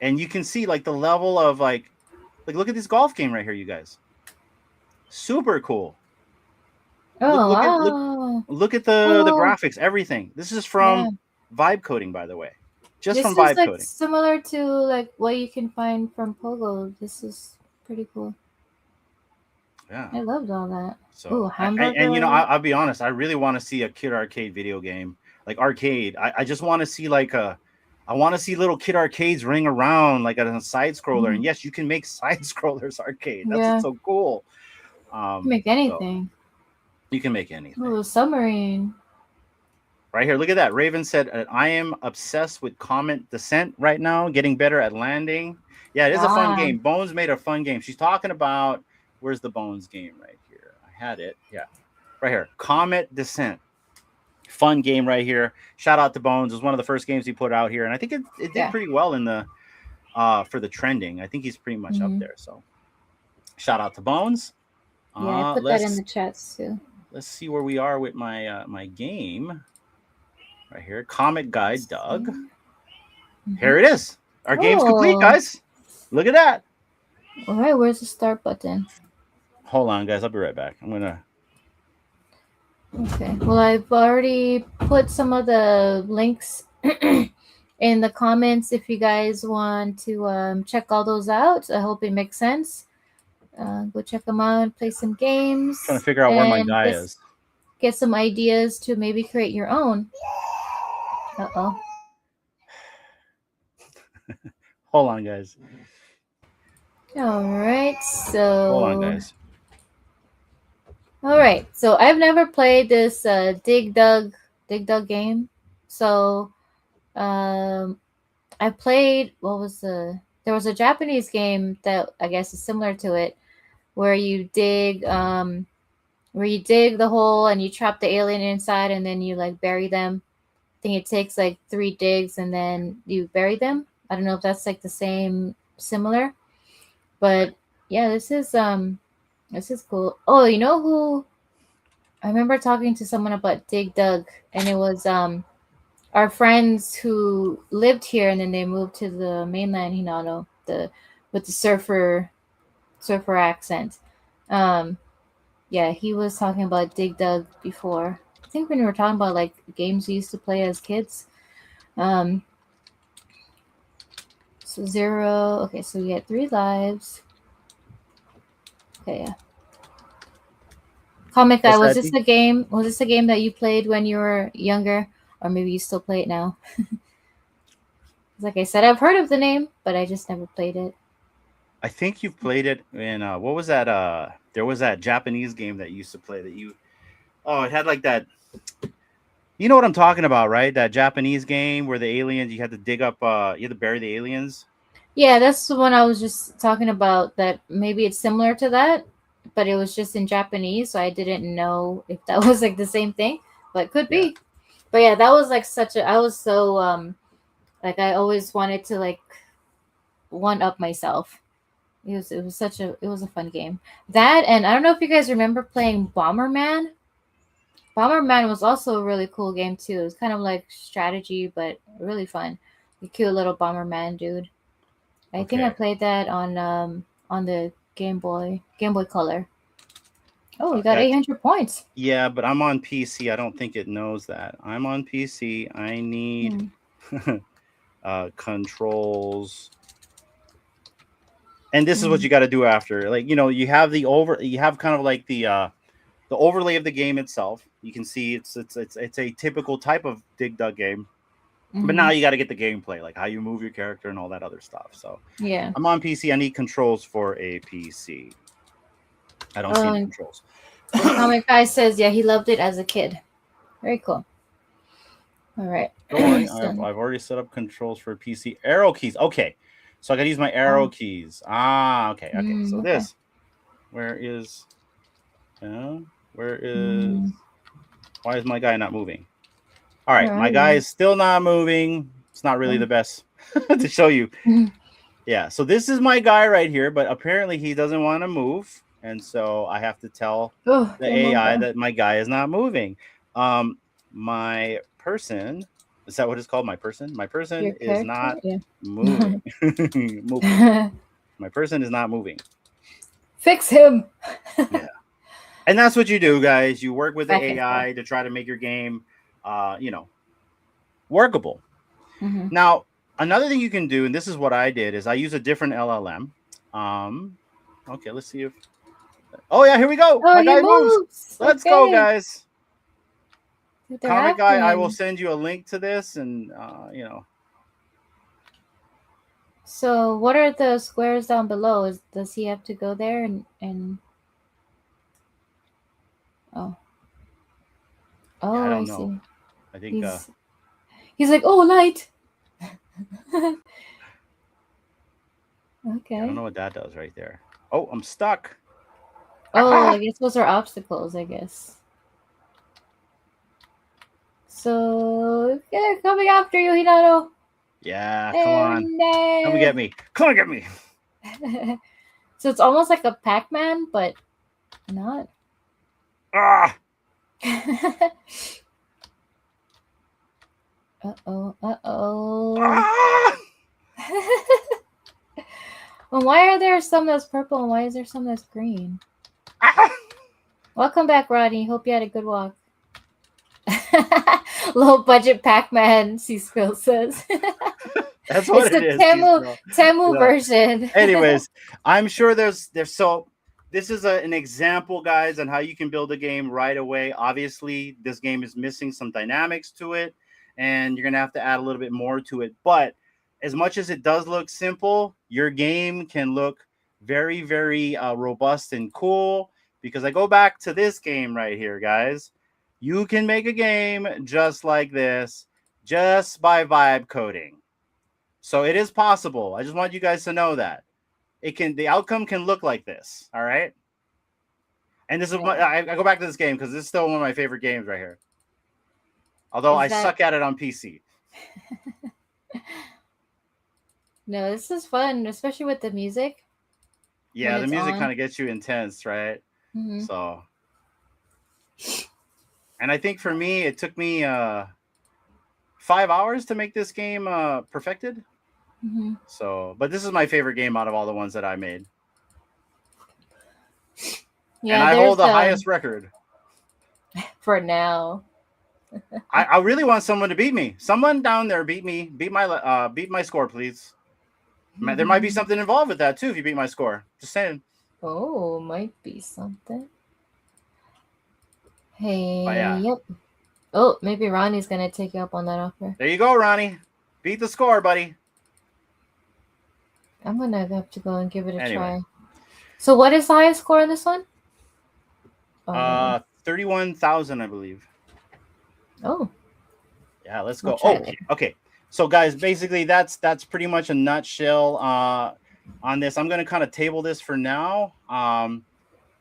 And you can see like the level of like look at this golf game right here, you guys. Super cool. Look Oh look at wow. look at the Oh graphics, everything. This is yeah. from vibe coding, by the way. Just This from is vibe like coding. similar to like what you can find from Pogo. This is pretty cool. Yeah. I loved all that. Ooh, So and you know, hamburger. I'll be honest, I really want to see a Kid Arcade video game, like arcade. I just want to see like I want to see little Kid Arcades ring around like a side scroller. And Mhm. yes, you can make side scrollers arcade. That's what's Yeah, so cool. make So anything. you can make anything. Ooh, submarine. Right here, look at that. Raven said, I am obsessed with Comet Descent right now, getting better at landing. Yeah, it is a fun Ah, game. Bones made a fun game. She's talking about, where's the Bones game right here? I had it. Yeah, right here. Comet Descent. Fun game right here. Shout out to Bones. It was one of the first games he put out here. And I think it did yeah. pretty well in the for the trending. I think he's pretty much up Hmm. there. So shout out to Bones. Yeah, I put that in Let's the chats too. see where we are with my my game. Right here. Comic Guide Doug. Mm-hmm. Here it is. Our game's complete, Oh, guys. Look at that. all right. Where's the start button? Hold on, guys. I'll be right back. I'm gonna. Okay. Well, I've already put some of the links in the comments if you guys want to check all those out. I hope it makes sense. Go check them out, play some Trying to games, figure out where my and guy is. get some ideas to maybe create your own. Uh-oh. Hold on, guys. All right. Hold on, So, guys. all right. So I've never played this Dig Dug game. So, um, I played what was there was a Japanese game that I guess is similar to it, where you dig the hole and you trap the alien inside and then you like bury them. I think it takes like 3 digs and then you bury them. I don't know if that's like the same similar, but yeah, this is cool. Oh, you know who? I remember talking to someone about Dig Dug, and it was our friends who lived here and then they moved to the mainland Hinano, the with the surfer accent. Um, yeah, he was talking about Dig Dug before. I think when we were talking about like games we used to play as kids. Um, so 0. Okay, so we get 3 lives. Okay, yeah. Comic Guy, What's was that? this a game? Was this a game that you played when you were younger, or maybe you still play it now? Like I said, I've heard of the name, but I just never played it. I think you've played it in what was that? There was that Japanese game that you used to play that you. Oh, it had like that. You know what I'm talking about, right? That Japanese game where the aliens, you had to dig up, you had to bury the aliens. Yeah, that's the one I was just talking about. That maybe it's similar to that, but it was just in Japanese, so I didn't know if that was like the same thing, but could Yeah. be. But yeah, that was like such a. I was so like I always wanted to like one up myself. It was a fun game. That, and I don't know if you guys remember playing Bomberman. Bomberman was also a really cool game too. It was kind of like strategy, but really fun. The cute little Bomberman dude. I think I Okay. played that on the Game Boy Color. Oh, we got Yeah, 800 points. yeah, but I'm on PC. I don't think it knows that. I'm on PC. I need Hmm. controls. And this is what you got to do after. Like, you know, you have you have kind of like the overlay of the game itself. You can see it's a typical type of dig dug game. But now you got to get the gameplay, like how you move your character and all that other stuff. So Yeah. I'm on PC. I need controls for a PC. I don't see any controls. Comic Guy says, yeah, he loved it as a kid. Very cool. All right. Don't worry, I've already set up controls for PC. Arrow keys. Okay, so I got to use my arrow keys. Ah, okay. So this, where is? Where is? Why is my guy not moving? All right, my guy is still not moving. It's not really the best to show you. Yeah, so this is my guy right here, but apparently he doesn't want to move, and so I have to tell the AI that my guy is not moving. My person, is that what it's called? My person is not moving. My person is not moving. Fix him. Yeah, and that's what you do, guys. You work with the AI to try to make your game, you know, workable. Now, another thing you can do, and this is what I did, is I use a different LLM. Okay, let's see if. Oh yeah, here we go. Oh, my guy moves. Let's go, guys. Comic Guy, I will send you a link to this, and you know. So, what are the squares down below? Does he have to go there and? Oh. Oh, yeah, I don't see. know. I think he's like, oh, light. Okay. I don't know what that does right there. Oh, I'm stuck. Oh, I guess those are obstacles, I guess. So, yeah, coming after you, Hinata. Yeah, come on. Come get me. Come and get me. So it's almost like a Pac-Man, but not. Ah! Uh-oh, uh-oh. Ah! Well, why are there some that's purple and why is there some that's green? Ah! Welcome back, Rodney. Hope you had a good walk. Low budget Pac-Man, C-Spill says. That's what it is. Temu version. Anyways, I'm sure there's so this is an example, guys, on how you can build a game right away. Obviously, this game is missing some dynamics to it, and you're gonna have to add a little bit more to it. But as much as it does look simple, your game can look very, very robust and cool. Because I go back to this game right here, guys. You can make a game just like this, just by vibe coding. So it is possible. I just want you guys to know that the outcome can look like this. All right. And this is I go back to this game because this is still one of my favorite games right here. Although I suck at it on PC. No, this is fun, especially with the music. Yeah, the music kind of gets you intense, right? So, and I think for me, it took me 5 hours to make this game perfected. So, but this is my favorite game out of all the ones that I made. Yeah, and I hold the highest record for now. I really want someone to beat me. Someone down there beat my score, please. There might be something involved with that too if you beat my score. Just saying. Oh, might be something. Hey, yep. Oh, maybe Ronnie's gonna take you up on that offer. There you go, Ronnie. Beat the score, buddy. I'm gonna have to go and give it a try. So, what is the highest score in this one? 31,000, I believe. Oh. Yeah, let's go. Oh, okay. So, guys, basically, that's pretty much a nutshell on this. I'm gonna kind of table this for now.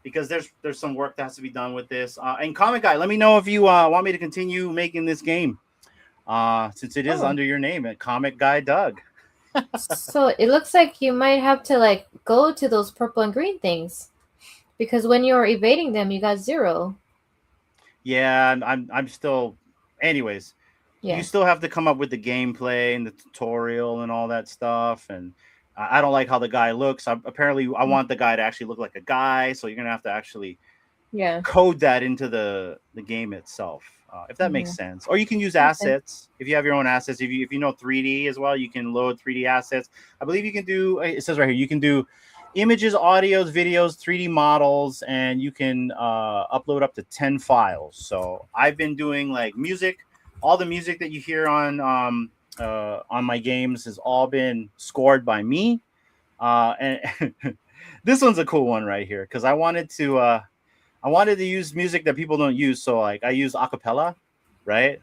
Because there's some work that has to be done with this. And Comic Guy, let me know if you want me to continue making this game. Since it is under your name, at Comic Guy Doug. So it looks like you might have to like go to those purple and green things, because when you're evading them, you got 0. Yeah, I'm still. Anyways, you still have to come up with the gameplay and the tutorial and all that stuff. And I don't like how the guy looks. Apparently, I want the guy to actually look like a guy. So you're gonna have to actually code that into the game itself. If that makes sense. Or you can use assets. If you have your own assets, if you know 3D as well, you can load 3D assets. I believe you can do, it says right here, you can do images, audios, videos, 3D models, and you can upload up to 10 files. So I've been doing like music. All the music that you hear on my games has all been scored by me. And this one's a cool one right here because I wanted to use music that people don't use. So like I use acapella, right?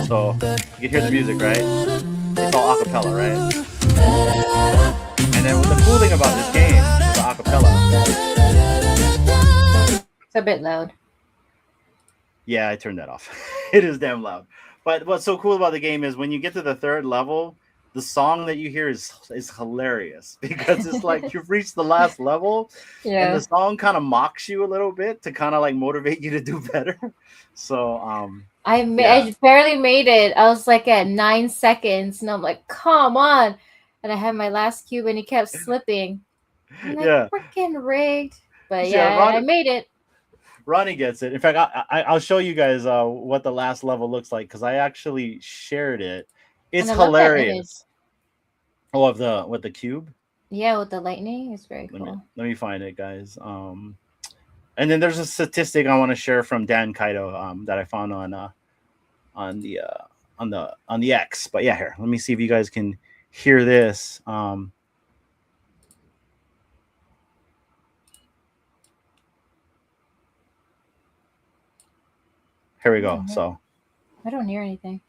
So you can hear the music, right? It's all acapella, right? And then the cool thing about this game, the acapella. It's a bit loud. Yeah, I turned that off. It is damn loud. But what's so cool about the game is when you get to the third level, the song that you hear is hilarious because it's like you've reached the last level, and Yeah. the song kind of mocks you a little bit to kind of like motivate you to do better. So yeah. I barely made it. I was like at 9 seconds, and I'm like, come on. And I had my last cube, and he kept slipping. I'm like, Yeah. freaking rigged. But Yeah, yeah, I made it. Ronnie gets it. In fact, I'll show you guys what the last level looks like because I actually shared it. It's And I love that image. hilarious. Oh, of the with the cube. Yeah, with the lightning, it's very cool. Let me find it, guys. And then there's a statistic I want to share from Dan Kaito that I found on the X. But yeah, here, let me see if you guys can hear this. Here we go. So I don't hear anything.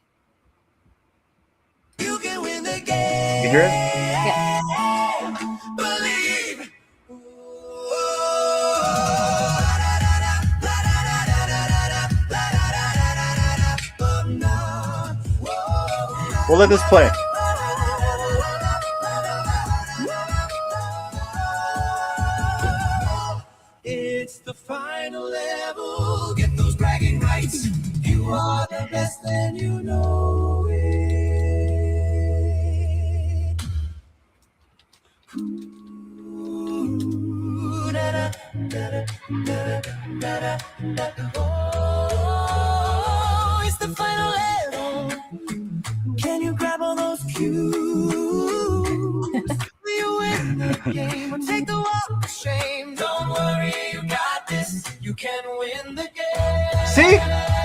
You hear it? Yeah. Believe. We'll let this play. It's the final level. Get those bragging rights. You are the best, and you know it. Ooh, da-da, da-da, da-da, da-da, da-da. Oh, it's the final level. Can you grab all those cues? Will you win the game or take the walk of shame? Don't worry, you got this. You can win the game. See?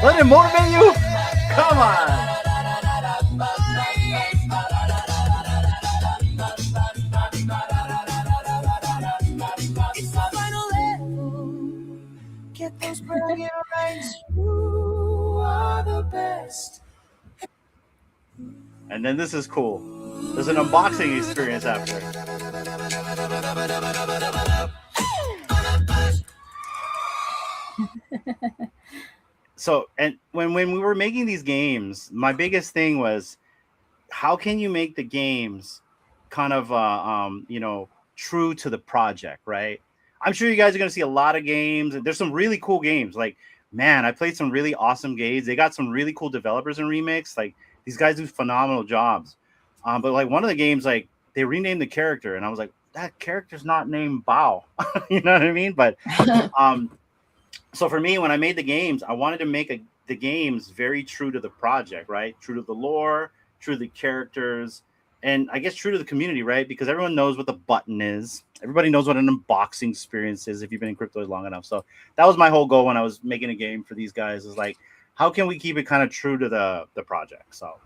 Let it motivate you. Come on. It's the final level. Get those bragging rights. You are the best. And then this is cool. There's an unboxing experience after. So, and when we were making these games, my biggest thing was how can you make the games kind of true to the project, right? I'm sure you guys are going to see a lot of games. There's some really cool games. Like, man, I played some really awesome games. They got some really cool developers in Remix. Like, these guys do phenomenal jobs. But like one of the games, like they renamed the character, and I was like, that character's not named Bao. You know what I mean? But so for me, when I made the games, I wanted to make the games very true to the project, right? True to the lore, true to the characters, and I guess true to the community, right? Because everyone knows what the button is. Everybody knows what an unboxing experience is if you've been in Cryptoys long enough. So that was my whole goal when I was making a game for these guys, is like, how can we keep it kind of true to the project? So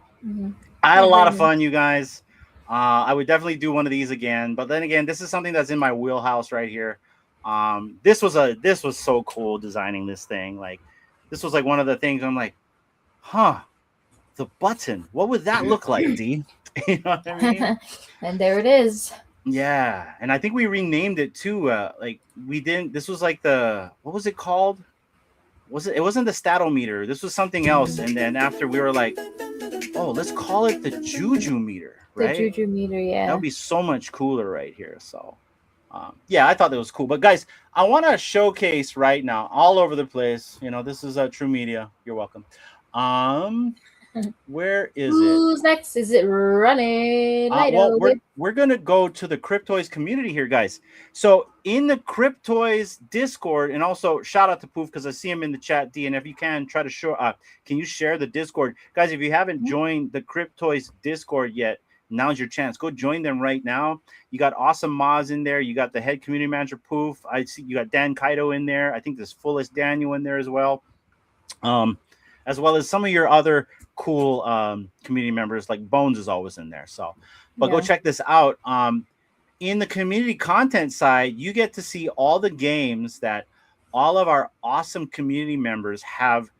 I had a lot of fun, you guys. I would definitely do one of these again. But then again, this is something that's in my wheelhouse right here. This was so cool designing this thing. Like, this was like one of the things I'm like, huh, the button. What would that look like, D? You know what I mean? And there it is. Yeah, and I think we renamed it too. Like we didn't. This was like the, what was it called? It wasn't the statometer. This was something else. And then after we were like, oh, let's call it the Juju meter, right? The Juju meter, yeah. That would be so much cooler right here. So yeah, I thought that was cool. But guys, I want to showcase right now all over the place. You know, this is True Media. You're welcome. Where is Who's next? Is it running? well, we're gonna go to the Cryptoys community here, guys. So in the Cryptoys Discord, and also shout out to Poof because I see him in the chat, D. And if you can try to show, can you share the Discord, guys? If you haven't joined the Cryptoys Discord yet, now's your chance. Go join them right now. You got awesome mods in there. You got the head community manager Poof. I see you got Dan Kaito in there. I think there's Fullest Daniel in there as well. As well as some of your other cool community members, like Bones is always in there. So, but go check this out. In the community content side, you get to see all the games that all of our awesome community members have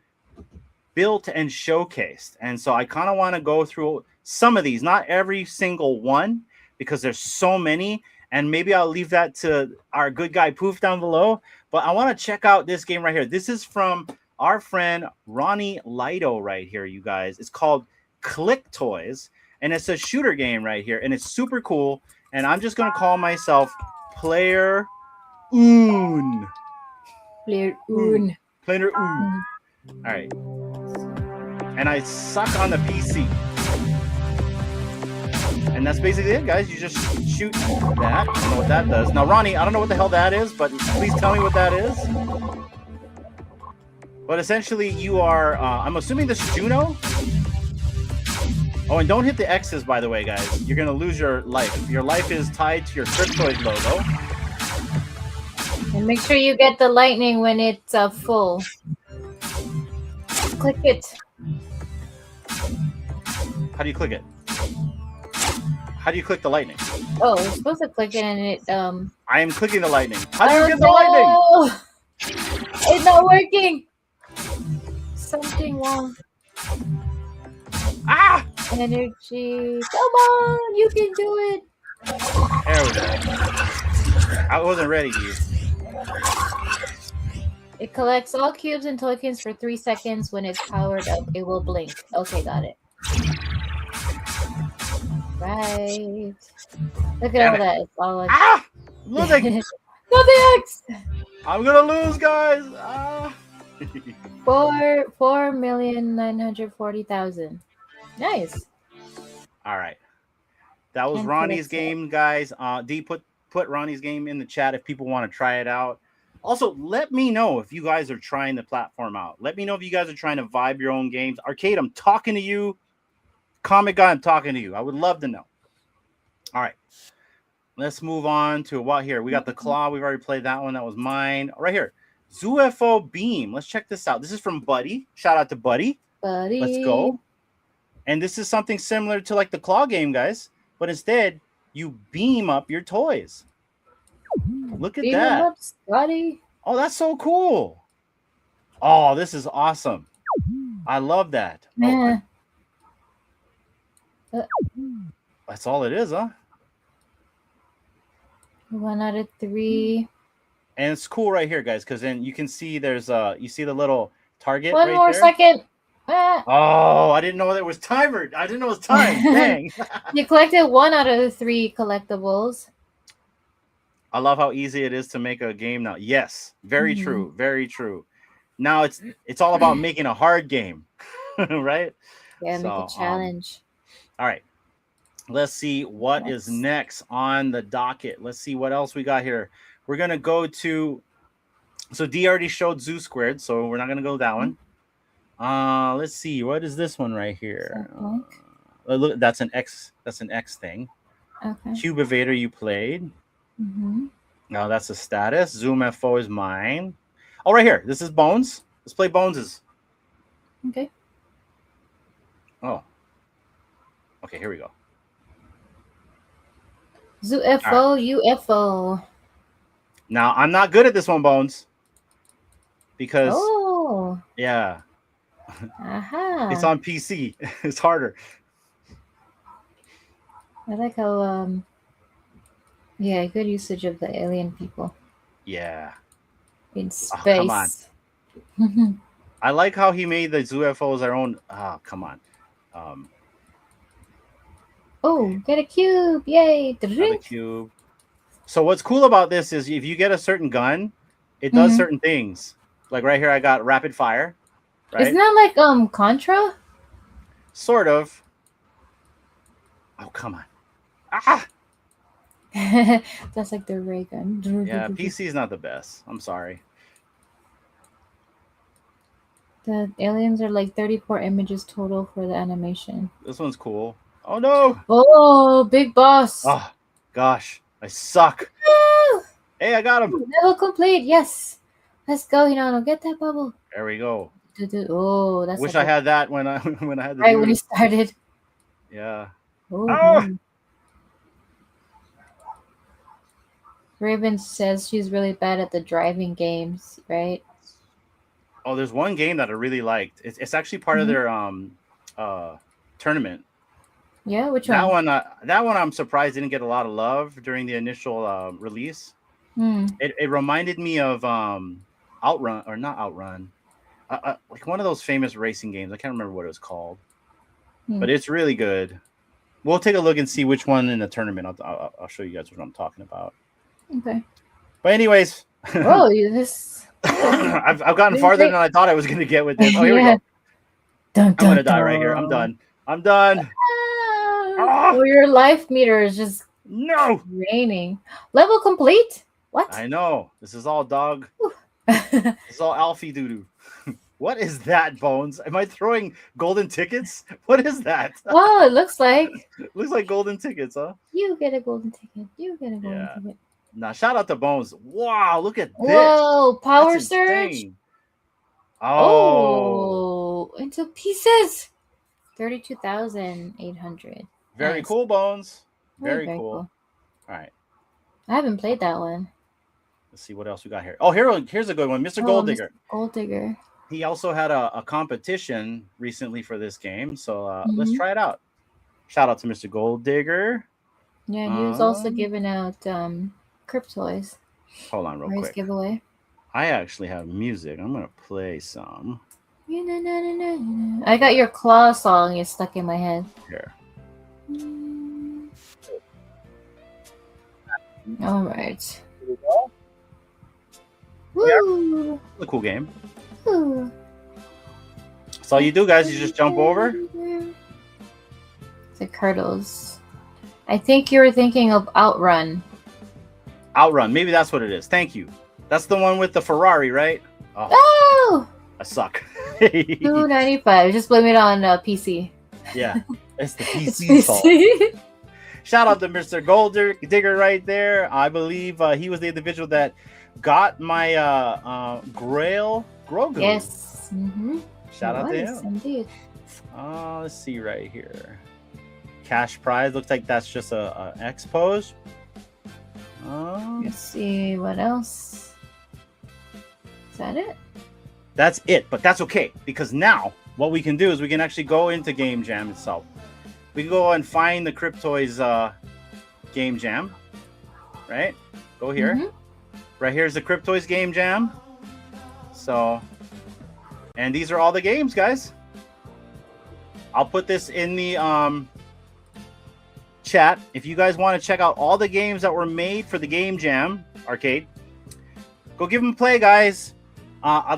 built and showcased. And so I kind of want to go through some of these, not every single one, because there's so many. And maybe I'll leave that to our good guy Poof down below. But I want to check out this game right here. This is from our friend Ronnie Lido right here, you guys. It's called Cryptoys, and it's a shooter game right here, and it's super cool. And I'm just going to call myself Player Oon. Player Oon. Player Oon. All right. And I suck on the PC. And that's basically it, guys. You just shoot that. I don't know what that does. Now, Ronnie, I don't know what the hell that is, but please tell me what that is. But essentially, you are, I'm assuming this is Juno. Oh, and don't hit the X's, by the way, guys. You're going to lose your life. Your life is tied to your Cryptoid logo. And make sure you get the lightning when it's full. Click it. How do you click it? How do you click the lightning? Oh, you're supposed to click it and it I am clicking the lightning. How do you get the lightning? It's not working. Something wrong. Ah! Energy. Come on, you can do it. There we go. I wasn't ready, dude. It collects all cubes and tokens for 3 seconds. When it's powered up, it will blink. Okay, got it. Right. Look at all that. It's all like... Ah! Losing! Not the X! I'm gonna lose, guys! Ah! 4,940,000. Nice. All right. That was And Ronnie's predict it. game, guys. D, put Ronnie's game in the chat if people want to try it out. Also, let me know if you guys are trying the platform out. Let me know if you guys are trying to vibe your own games. Arcade, I'm talking to you. Comic Guy, I'm talking to you. I would love to know. All right. Let's move on to what here? We got the Claw. We've already played that one. That was mine. Right here. ZUFO Beam. Let's check this out. This is from Buddy. Shout out to Buddy. Buddy. Let's go. And this is something similar to like the Claw game, guys. But instead, you beam up your toys. Look at Beam that. him up, Scotty. Oh, that's so cool. Oh, this is awesome. I love that. Yeah. That's all it is, huh? 1 out of 3. And it's cool right here, guys, because then you can see there's you see the little target. One right more there? second. Ah. Oh, I didn't know there was timer. I didn't know it was time. Dang. You collected 1 out of the 3 collectibles. I love how easy it is to make a game now. Yes, very true. Very true. Now it's all about making a hard game, right? Yeah, So, make a challenge. All right. Let's see what is next on the docket. Let's see what else we got here. We're going to go to, so D already showed Zoo Squared, so we're not going to go that one. Let's see. What is this one right here? Look, that's an X thing. Okay. Cube Evader you played. Now that's a status. Zoom FO is mine. Oh, right here. This is Bones. Let's play Bones's. Okay. Oh. Okay, here we go. ZUFO, UFO. Now, I'm not good at this one, Bones. Because, Oh. yeah, Aha. it's on PC. It's harder. I like how, yeah, good usage of the alien people Yeah. in space. Oh, come on. I like how he made the ZUFOs our own. Oh, come on. Oh, get a cube. Yay. Another cube. So what's cool about this is if you get a certain gun, it does certain things. Like right here, I got rapid fire. Right? Isn't that like Contra? Sort of. Oh, come on. Ah! That's like the ray gun. Yeah, PC is not the best. I'm sorry. The aliens are like 34 images total for the animation. This one's cool. Oh no! Oh, big boss. Oh gosh, I suck. Woo! Hey, I got him. Level complete. Yes. Let's go, Hinano. Get that bubble. There we go. Oh, that's Wish a I good- had that when I when I had the right when dude. you started. Yeah. Oh. Ah! Raven says she's really bad at the driving games, right? Oh, there's one game that I really liked. It's actually part of their tournament. Yeah, which That one? that one I'm surprised didn't get a lot of love during the initial release. It reminded me of Outrun, or not Outrun, like one of those famous racing games. I can't remember what it was called, but it's really good. We'll take a look and see which one in the tournament. I'll show you guys what I'm talking about. Okay. But anyways, Oh, this. I've gotten farther than I thought I was going to get with this. Oh, here we go. Dun, I'm going to die right here. I'm done. I'm done. Oh, your life meter is just no raining. Level complete? What? I know. This is all dog. This is all Alfie doo-doo. What is that, Bones? Am I throwing golden tickets? What is that? Oh, it looks like. Looks like golden tickets, huh? You get a golden ticket. You get a golden ticket. Now, shout out to Bones. Wow, look at this. Whoa, power That's surge. insane. Oh, into pieces. 32,800. Very Nice. cool, Bones. Very Very cool. cool. All right. I haven't played that one. Let's see what else we got here. Oh, here's a good one. Mr. Gold Digger. Gold Digger. He also had a competition recently for this game. So let's try it out. Shout out to Mr. Gold Digger. Yeah, he was also giving out Cryptoys. Hold on real quick. Giveaway. I actually have music. I'm going to play some. I got your Claw song. It's stuck in my head. Here. All right. Here we go. Woo! It's a cool game. Woo. So all you do, guys, you just jump over. The Curdles. I think you were thinking of Outrun. Outrun. Maybe that's what it is. Thank you. That's the one with the Ferrari, right? Oh! I suck. $2.95. Just blame it on PC. Yeah. It's the PC's fault. Shout out to Mr. Gold Digger right there. I believe he was the individual that got my Grail Grogu. Yes. Shout out to him. Indeed. Let's see right here. Cash prize. Looks like that's just a X pose. Let's see what else. Is that it? That's it, but that's okay because now what we can do is we can actually go into Game Jam itself. We can go and find the Cryptoys Game Jam, right? Go here. Right here's the Cryptoys Game Jam. So, and these are all the games, guys. I'll put this in the chat. If you guys want to check out all the games that were made for the Game Jam arcade, go give them a play, guys.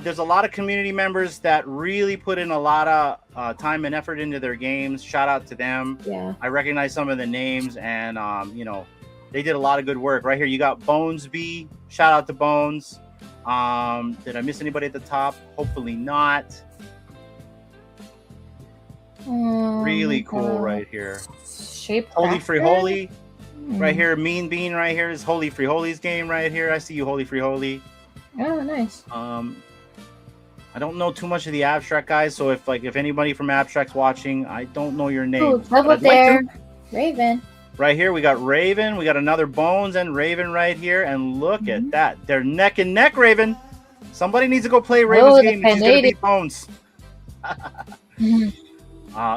There's a lot of community members that really put in a lot of time and effort into their games. Shout out to them. Yeah. I recognize some of the names, and you know, they did a lot of good work. Right here, you got Bones B. Shout out to Bones. Did I miss anybody at the top? Hopefully not. Really cool right here. Shape Holy Free Holy. Right here, Mean Bean right here is Holy Free Holy's game right here. I see you, Holy Free Holy. Oh, nice. I don't know too much of the Abstract guys, so if anybody from Abstract's watching, I don't know your name. Oh, double there. Raven. Right here, we got Raven. We got another Bones and Raven right here, and look at that. They're neck and neck, Raven. Somebody needs to go play Raven's game. She's gonna beat Bones.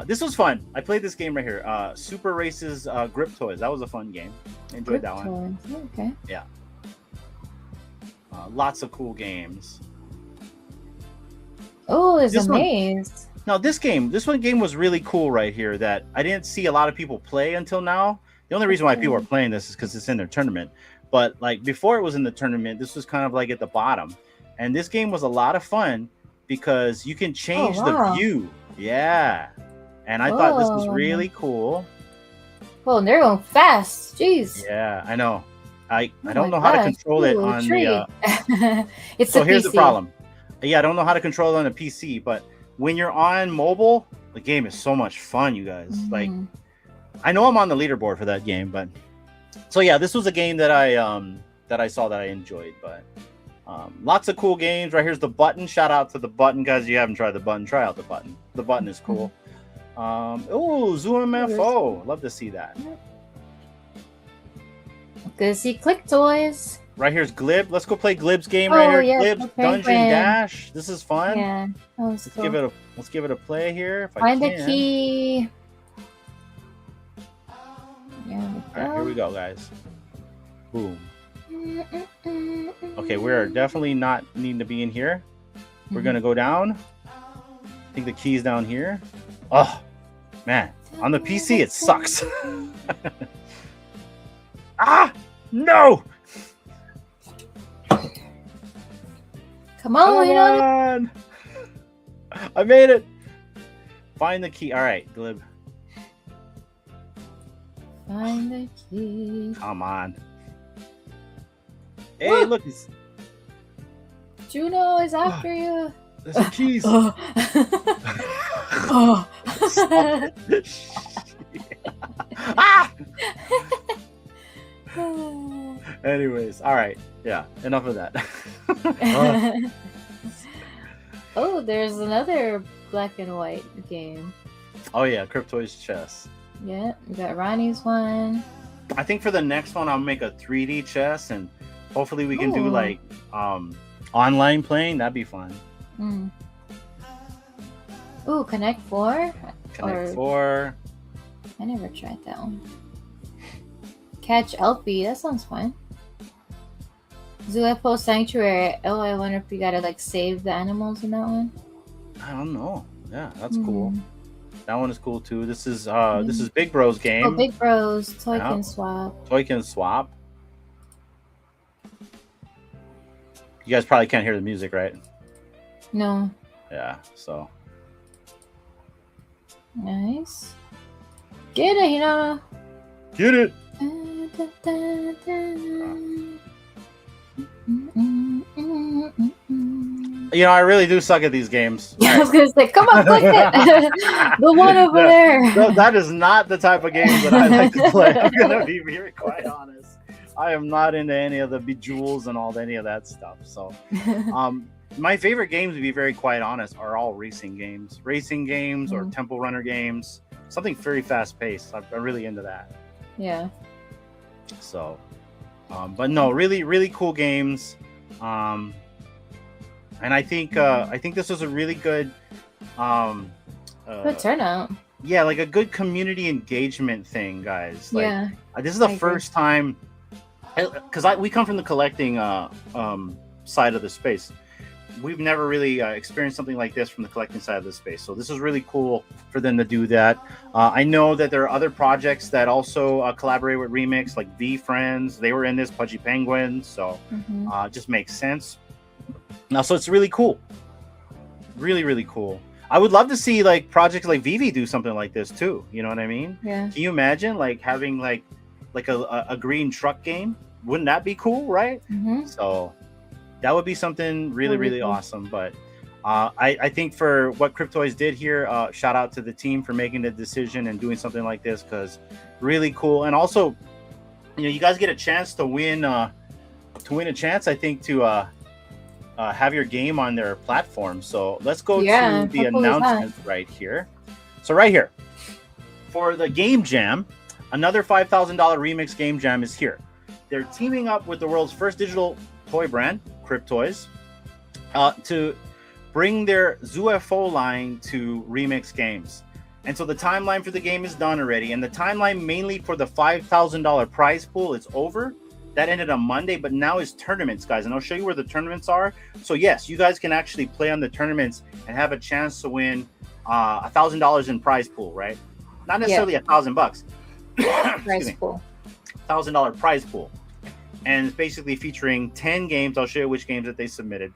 This was fun. I played this game right here. Super Races Grip Toys. That was a fun game. Enjoyed that one. Okay. Yeah. Lots of cool games. Oh, there's a maze. Now this game was really cool right here that I didn't see a lot of people play until now. The only reason why people are playing this is because it's in their tournament. But like before it was in the tournament, this was kind of like at the bottom. And this game was a lot of fun because you can change the view. Yeah. And I thought this was really cool. Oh, and they're going fast. Jeez. Yeah, I know. I don't know how to control it on the it's so the here's PC. the problem. Yeah, I don't know how to control it on a PC, but when you're on mobile, the game is so much fun, you guys. Like I know I'm on the leaderboard for that game, but so yeah, this was a game that I saw that I enjoyed, but lots of cool games. Right here's the button. Shout out to the button, guys. If you haven't tried the button, try out the button. The button is cool. Oh, ZoomFO. Love to see that. Good to see Cryptoys. Right here's Glib. Let's go play Glib's game Oh, right here. yes, Glib's okay, Dungeon friend. Dash. This is fun. Yeah. Let's give it a play here. If Find I the can. key. There we All right, here we go. go, guys. Boom. Okay, we're definitely not needing to be in here. We're gonna go down. I think the key's down here. Oh man, on the PC it sucks. Ah, no! Come on, Hinata. on! I made it. Find the key. All right, Glib. Find the key. Come on. Hey, look, it's Juno is after you. there's the keys. Oh. Ah! Anyways, all right. Yeah, enough of that. Oh, there's another black and white game. Oh yeah, Cryptoys chess. Yeah, we got Ronnie's one. I think for the next one I'll make a 3D chess and hopefully we can do Ooh. like online playing. That'd be fun. Ooh, Connect 4? Connect 4. I never tried that one. Catch Elfie, that sounds fun. UFO Sanctuary. Oh, I wonder if you gotta like save the animals in that one. I don't know. Yeah, that's cool. That one is cool too. This is Big Bro's game. Oh, Big Bros, Toy Yeah. Can Swap. Toy Can Swap. You guys probably can't hear the music, right? No. Yeah, so Nice. Get it, Hinata. get it. You know, I really do suck at these games. Yeah, I was gonna say, come on, click it. The one over there. No, that is not the type of game that I like to play. I'm gonna be very quite honest. I am not into any of the bejewels and any of that stuff. So, my favorite games, to be very quite honest, are all racing games or temple runner games. Something very fast paced. I'm really into that. Yeah. So, but no, really, really cool games. And I think this was a really good, Good turnout. yeah, like a good community engagement thing, guys. Like, Yeah. this is the I agree. first time, because we come from the collecting side of the space. We've never really experienced something like this from the collecting side of the space. So this is really cool for them to do that. I know that there are other projects that also collaborate with Remix, like V Friends. They were in this, Pudgy Penguins. So it just makes sense. Now, so it's really cool. Really, really cool. I would love to see like projects like Vivi do something like this too. You know what I mean? Yeah. Can you imagine like having like a green truck game? Wouldn't that be cool, right? So that would be something really, really awesome. But I think for what Cryptoys did here, shout out to the team for making the decision and doing something like this, because really cool. And also, you know, you guys get a chance to win a chance, I think, to have your game on their platform. So let's go to the announcement right here. So right here, for the Game Jam, another $5,000 Remix Game Jam is here. They're teaming up with the world's first digital toy brand, Cryptoys, to bring their ZUFO line to Remix Games. And so the timeline for the game is done already. And the timeline mainly for the $5,000 prize pool is over. That ended on Monday, but now is tournaments, guys. And I'll show you where the tournaments are. So yes, you guys can actually play on the tournaments and have a chance to win $1,000 in prize pool, right? Not necessarily $1,000 bucks. Prize pool. $1,000 prize pool. And it's basically featuring 10 games. I'll show you which games that they submitted.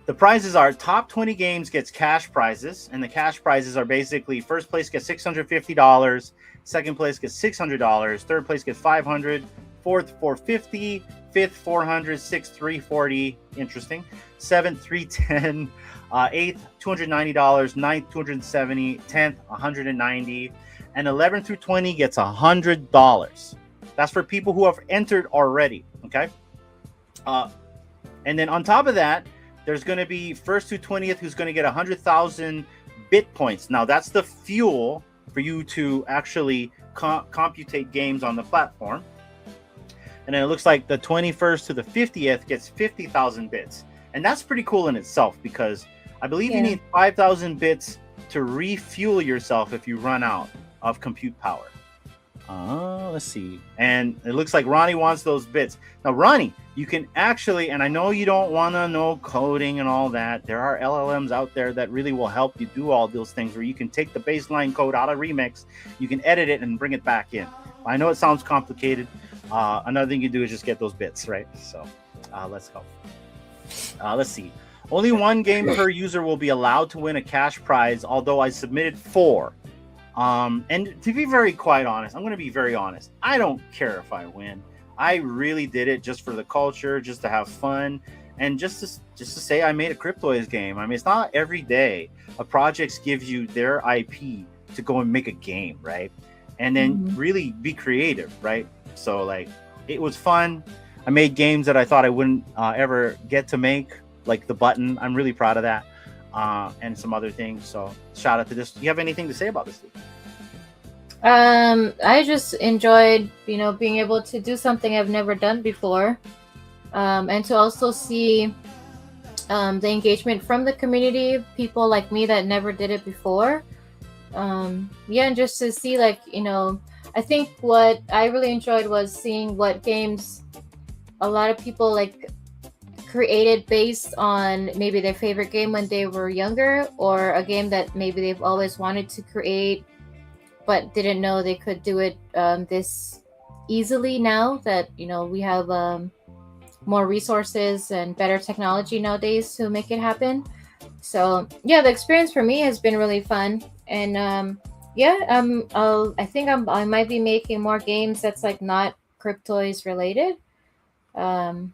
The prizes are top 20 games gets cash prizes. And the cash prizes are basically first place gets $650. Second place gets $600. Third place gets $500. Fourth, $450. Fifth, $400. Sixth, $340. Interesting. Seventh, $310. Eighth, $290. Ninth, $270. 10th, $190. and 11 through 20 gets $100. That's for people who have entered already. Okay. And then on top of that, there's going to be 1st through 20th who's going to get 100,000 bit points. Now that's the fuel for you to actually computate games on the platform. And then it looks like the 21st to the 50th gets 50,000 bits. And that's pretty cool in itself, because I believe you need 5,000 bits to refuel yourself if you run out of compute power. Let's see. And it looks like Ronnie wants those bits. Now, Ronnie, you can actually, and I know you don't want to know coding and all that. There are LLMs out there that really will help you do all those things, where you can take the baseline code out of Remix, you can edit it and bring it back in. I know it sounds complicated. Another thing you do is just get those bits, right? So let's go. Let's see. Only one game per user will be allowed to win a cash prize, although I submitted 4. And to be very quite honest, I'm going to be very honest. I don't care if I win. I really did it just for the culture, just to have fun, and just to say I made a Cryptoys game. I mean, it's not every day a project gives you their IP to go and make a game, right? And then really be creative, right? So like, it was fun. I made games that I thought I wouldn't ever get to make, like the button. I'm really proud of that. And some other things. So shout out to this. Do you have anything to say about this? I just enjoyed, being able to do something I've never done before, and to also see the engagement from the community, people like me that never did it before. And just to see, I think what I really enjoyed was seeing what games a lot of people created based on maybe their favorite game when they were younger, or a game that maybe they've always wanted to create but didn't know they could do it this easily now that we have more resources and better technology nowadays to make it happen. So the experience for me has been really fun, and I think I might be making more games that's not Cryptoys related. That'll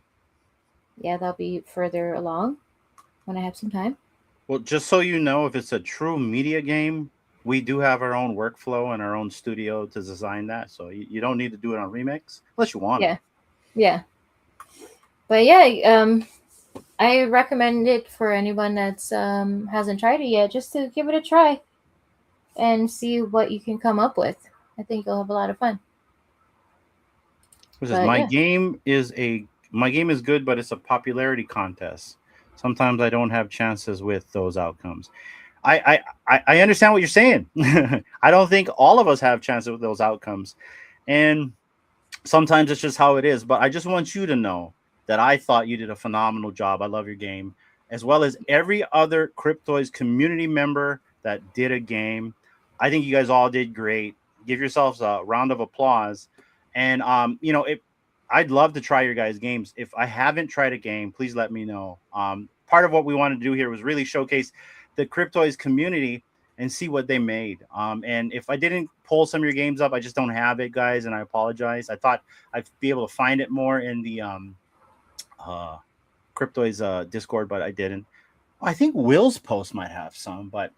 be further along when I have some time. Well, just so you know, if it's a true media game, we do have our own workflow and our own studio to design that. So you don't need to do it on Remix unless you want to. Yeah. But I recommend it for anyone that's hasn't tried it yet, just to give it a try and see what you can come up with. I think you'll have a lot of fun. My game is good, but it's a popularity contest. Sometimes I don't have chances with those outcomes. I understand what you're saying. I don't think all of us have chances with those outcomes. And sometimes it's just how it is. But I just want you to know that I thought you did a phenomenal job. I love your game, as well as every other Cryptoys community member that did a game. I think you guys all did great. Give yourselves a round of applause. And, I'd love to try your guys' games. If I haven't tried a game, please let me know. Part of what we wanted to do here was really showcase the Cryptoys community and see what they made. And if I didn't pull some of your games up, I just don't have it, guys, and I apologize. I thought I'd be able to find it more in the Cryptoys Discord, but I didn't. I think Will's post might have some, but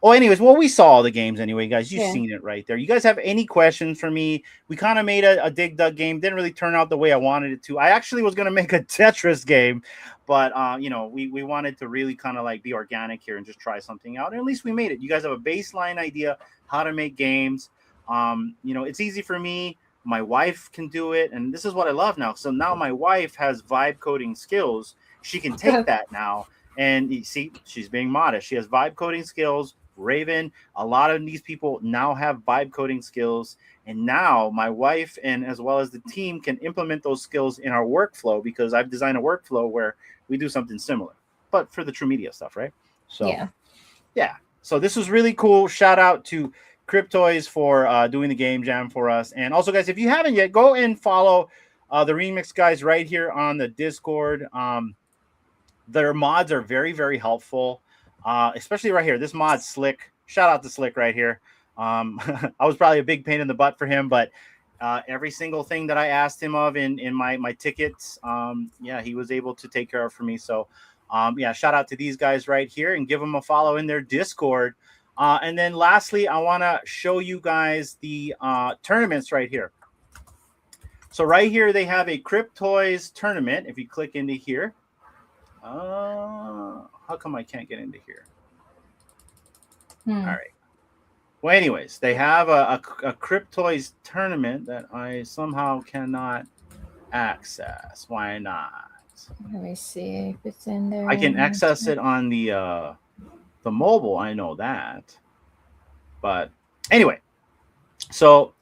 anyways, we saw all the games anyway, guys. You've seen it right there. You guys have any questions for me? We kind of made a Dig Dug game. Didn't really turn out the way I wanted it to. I actually was going to make a Tetris game, but we wanted to really kind of be organic here and just try something out. And at least we made it. You guys have a baseline idea how to make games. It's easy for me. My wife can do it, and this is what I love now. So now my wife has vibe coding skills. She can take that now, and you see, she's being modest. She has vibe coding skills. Raven, a lot of these people now have vibe coding skills, and now my wife and as well as the team can implement those skills in our workflow, because I've designed a workflow where we do something similar, but for the true media stuff, right? So so this was really cool. Shout out to Cryptoys for doing the game jam for us. And also, guys, if you haven't yet, go and follow the Remix guys right here on the Discord. Their mods are very, very helpful. Especially right here, this mod Slick. Shout out to Slick right here. I was probably a big pain in the butt for him, but every single thing that I asked him of in my tickets, he was able to take care of for me. So shout out to these guys right here, and give them a follow in their Discord. And then lastly, I want to show you guys the tournaments right here. So right here, they have a Cryptoys tournament. If you click into here, how come I can't get into here? All right. Well, anyways, they have a Cryptoys tournament that I somehow cannot access. Why not? Let me see if it's in there. I can access it on the mobile. I know that. But anyway, so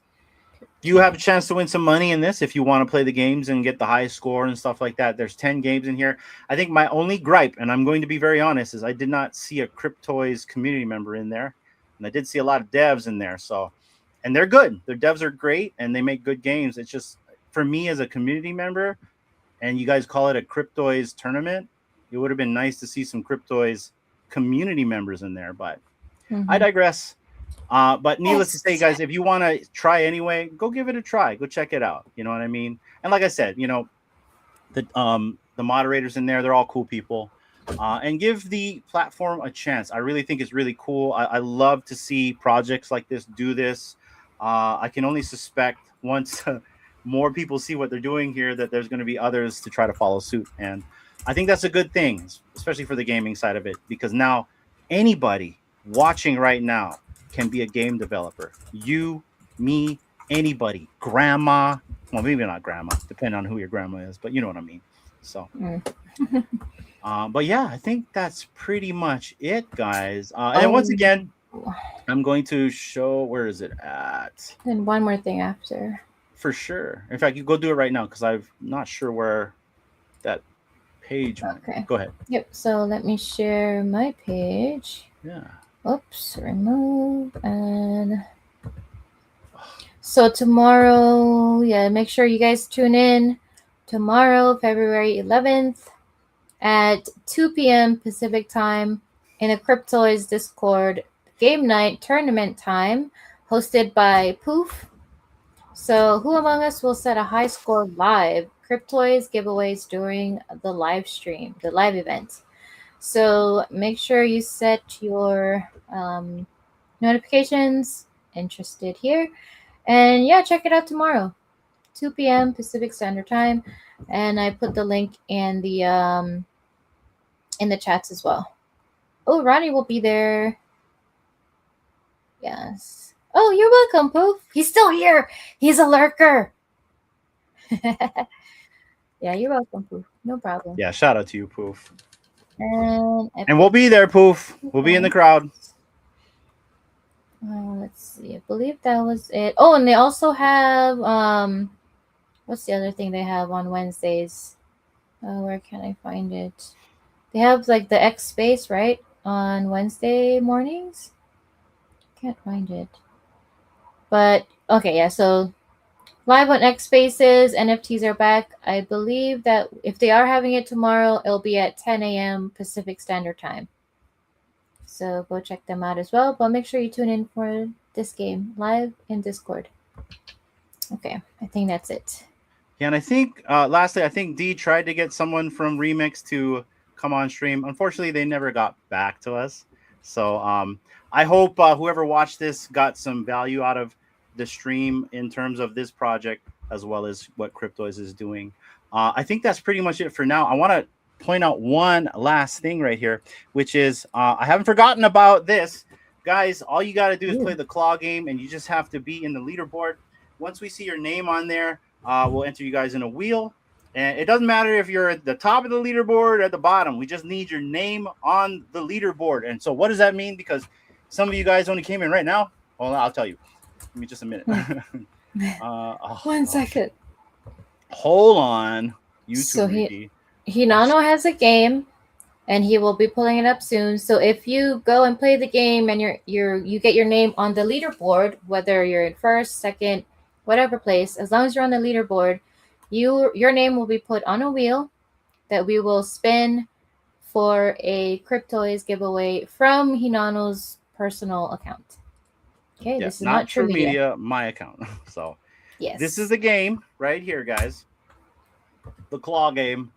you have a chance to win some money in this if you want to play the games and get the highest score and stuff like that. There's 10 games in here. I think my only gripe, and I'm going to be very honest, is I did not see a Cryptoys community member in there. And I did see a lot of devs in there. So, and they're good. Their devs are great and they make good games. It's just for me as a community member, and you guys call it a Cryptoys tournament, it would have been nice to see some Cryptoys community members in there. But I digress. But needless to say, guys, if you want to try anyway, go give it a try. Go check it out. You know what I mean? And like I said, you know, the moderators in there, they're all cool people. And give the platform a chance. I really think it's really cool. I love to see projects like this do this. I can only suspect once more people see what they're doing here that there's going to be others to try to follow suit. And I think that's a good thing, especially for the gaming side of it, because now anybody watching right now can be a game developer. You, me, anybody, grandma. Well, maybe not grandma, depending on who your grandma is, but you know what I mean. So, but yeah, I think that's pretty much it, guys. And once again, I'm going to show, where is it at? And one more thing after. For sure. In fact, you go do it right now because I'm not sure where that page went. Okay. Go ahead. Yep. So let me share my page. Yeah. Oops, remove. And so tomorrow, yeah, make sure you guys tune in tomorrow, February 11th at 2 p.m. Pacific time in a Cryptoys Discord game night tournament time hosted by Poof. So who among us will set a high score live? Cryptoys giveaways during the live stream, the live event. So make sure you set your notifications, interested here. And yeah, check it out tomorrow, 2 p.m. Pacific Standard Time. And I put the link in the chats as well. Oh, Ronnie will be there. Yes. Oh, you're welcome, Poof. He's still here. He's a lurker. Yeah, you're welcome, Poof. No problem. Yeah, shout out to you, Poof. And we'll be there, Poof. We'll be in the crowd. Let's see. I believe that was it. Oh, and they also have what's the other thing they have on Wednesdays? Where can I find it? They have like the X Space, right? On Wednesday mornings. Can't find it. But okay, yeah, so live on X Spaces, NFTs are back. I believe that if they are having it tomorrow, it'll be at 10 a.m. Pacific Standard Time. So go check them out as well. But make sure you tune in for this game live in Discord. Okay, I think that's it. Yeah, and I think lastly, I think D tried to get someone from Remix to come on stream. Unfortunately, they never got back to us. So I hope whoever watched this got some value out of the stream in terms of this project as well as what Cryptoys is doing. I think that's pretty much it for now. I want to point out one last thing right here, which is I haven't forgotten about this. Guys, all you got to do is play the claw game, and you just have to be in the leaderboard. Once we see your name on there, we'll enter you guys in a wheel. And it doesn't matter if you're at the top of the leaderboard or at the bottom. We just need your name on the leaderboard. And so what does that mean? Because some of you guys only came in right now. Well, I'll tell you. Give me just a minute. 1 second. Hold on. YouTube. So Hinano has a game, and he will be pulling it up soon. So if you go and play the game and you get your name on the leaderboard, whether you're in first, second, whatever place, as long as you're on the leaderboard, your name will be put on a wheel that we will spin for a Cryptoys giveaway from Hinano's personal account. Okay, yes, this is not True Media. Media, my account. So yes, this is the game right here, guys. The claw game.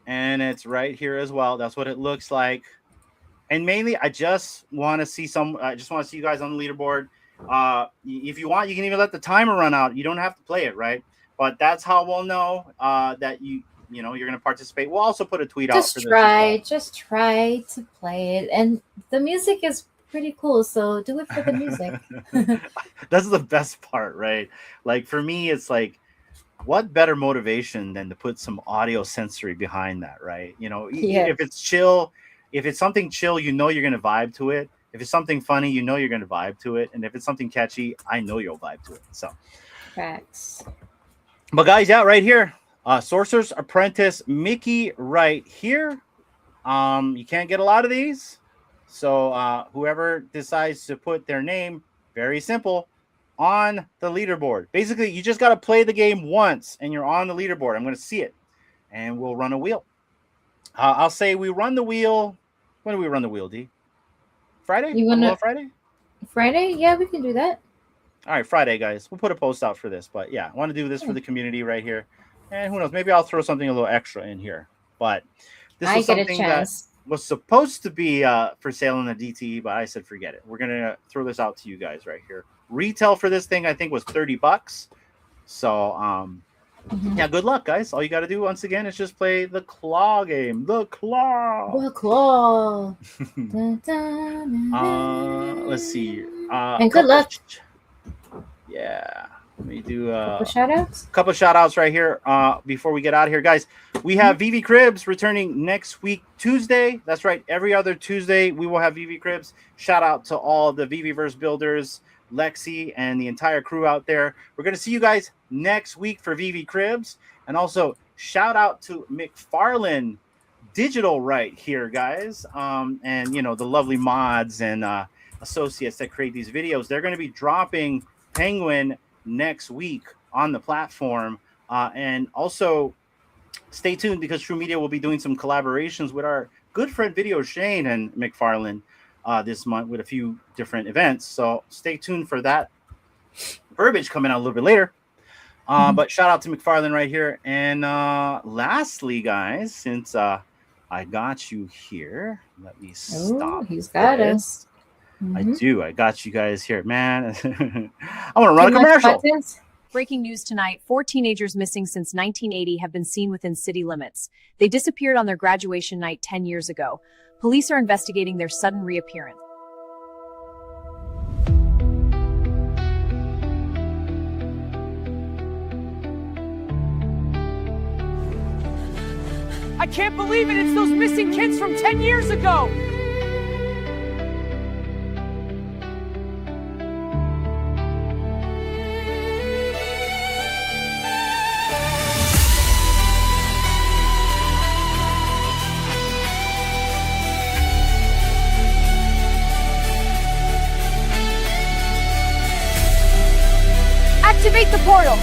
And it's right here as well. That's what it looks like. And mainly, I just want to see you guys on the leaderboard. If you want, you can even let the timer run out. You don't have to play it, right? But that's how we'll know that you're going to participate. We'll also put a tweet out for this as well. Just try to play it, and the music is pretty cool. So do it for the music. That's the best part, right? Like for me, it's like, what better motivation than to put some audio sensory behind that, right? Yes. If it's chill, if it's something chill, you're going to vibe to it. If it's something funny, you're going to vibe to it. And if it's something catchy, I know you'll vibe to it. So, Facts. but guys, yeah, right here, Sorcerer's Apprentice Mickey right here. You can't get a lot of these. So whoever decides to put their name, very simple, on the leaderboard. Basically, you just got to play the game once and you're on the leaderboard. I'm going to see it and we'll run a wheel. I'll say we run the wheel. When do we run the wheel, D? Friday? You want to Friday? Friday? Yeah, we can do that. All right, Friday, guys. We'll put a post out for this. But yeah, I want to do this for the community right here. And who knows? Maybe I'll throw something a little extra in here. But this is something that was supposed to be for sale in the DTE, but I said forget it. We're going to throw this out to you guys right here. Retail for this thing, I think, was $30. So, yeah, good luck, guys. All you got to do, once again, is just play the claw game. The claw. The claw. Let's see. And good luck. Yeah. Let me do a couple shout outs right here before we get out of here, guys. We have VV Cribs returning next week, Tuesday. That's right. Every other Tuesday, we will have VV Cribs. Shout out to all the VVverse builders, Lexi, and the entire crew out there. We're going to see you guys next week for VV Cribs. And also, shout out to McFarlane Digital right here, guys. And, the lovely mods and associates that create these videos. They're going to be dropping Penguin next week on the platform. And also, stay tuned because True Media will be doing some collaborations with our good friend Video Shane and McFarlane this month with a few different events. So stay tuned for that verbiage coming out a little bit later. But shout out to McFarlane right here. And lastly, guys, since I got you here, let me stop. He's got us. I do. I got you guys here, man. I want to run a commercial. Breaking news tonight, 4 teenagers missing since 1980 have been seen within city limits. They disappeared on their graduation night 10 years ago. Police are investigating their sudden reappearance. I can't believe it! It's those missing kids from 10 years ago! Activate the portal!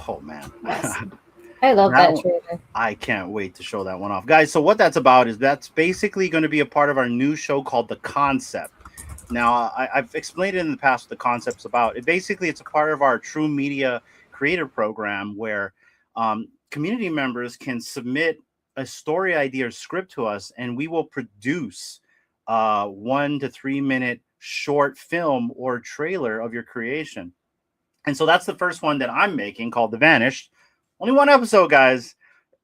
Oh, man. I love that trailer. I can't wait to show that one off. Guys, so what that's about is that's basically going to be a part of our new show called The Concept. Now, I've explained it in the past what the concept's about. It's a part of our True Media Creator Program where community members can submit a story idea or script to us, and we will produce 1 to 3 minute short film or trailer of your creation. And so that's the first one that I'm making, called The Vanished. Only one episode, guys.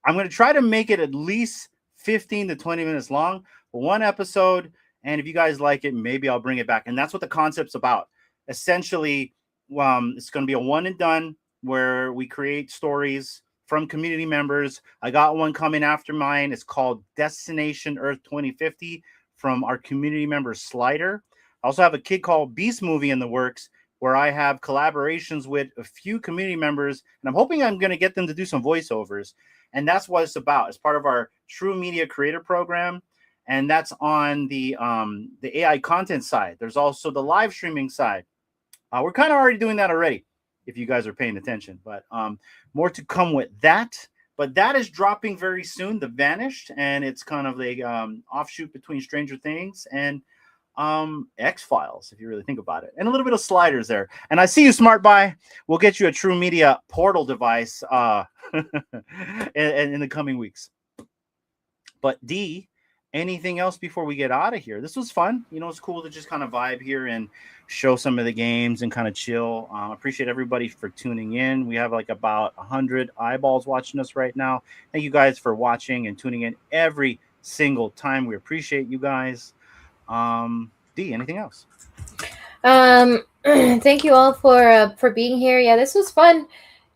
I'm going to try to make it at least 15 to 20 minutes long, but one episode. And if you guys like it, maybe I'll bring it back. And that's what the concept's about. Essentially, it's going to be a one and done where we create stories from community members. I got one coming after mine. It's called Destination Earth 2050 from our community member Slider. I also have a kid called Beast Movie in the works, where I have collaborations with a few community members, and I'm hoping I'm going to get them to do some voiceovers. And that's what it's about. It's part of our TRU Media Creator Program, and that's on the AI content side. There's also the live streaming side. We're kind of already doing that already, if you guys are paying attention. But more to come with that. But that is dropping very soon, The Vanished, and it's kind of a offshoot between Stranger Things and X-Files, if you really think about it, and a little bit of Sliders there. And I see you, Smart Buy. We'll get you a TRU Media portal device in the coming weeks. But D, anything else before we get out of here? This was fun. You know, it's cool to just kind of vibe here and show some of the games and kind of chill. Appreciate everybody for tuning in. We have like about 100 eyeballs watching us right now. Thank you guys for watching and tuning in every single time. We appreciate you guys. D, anything else? Thank you all for being here. Yeah, this was fun.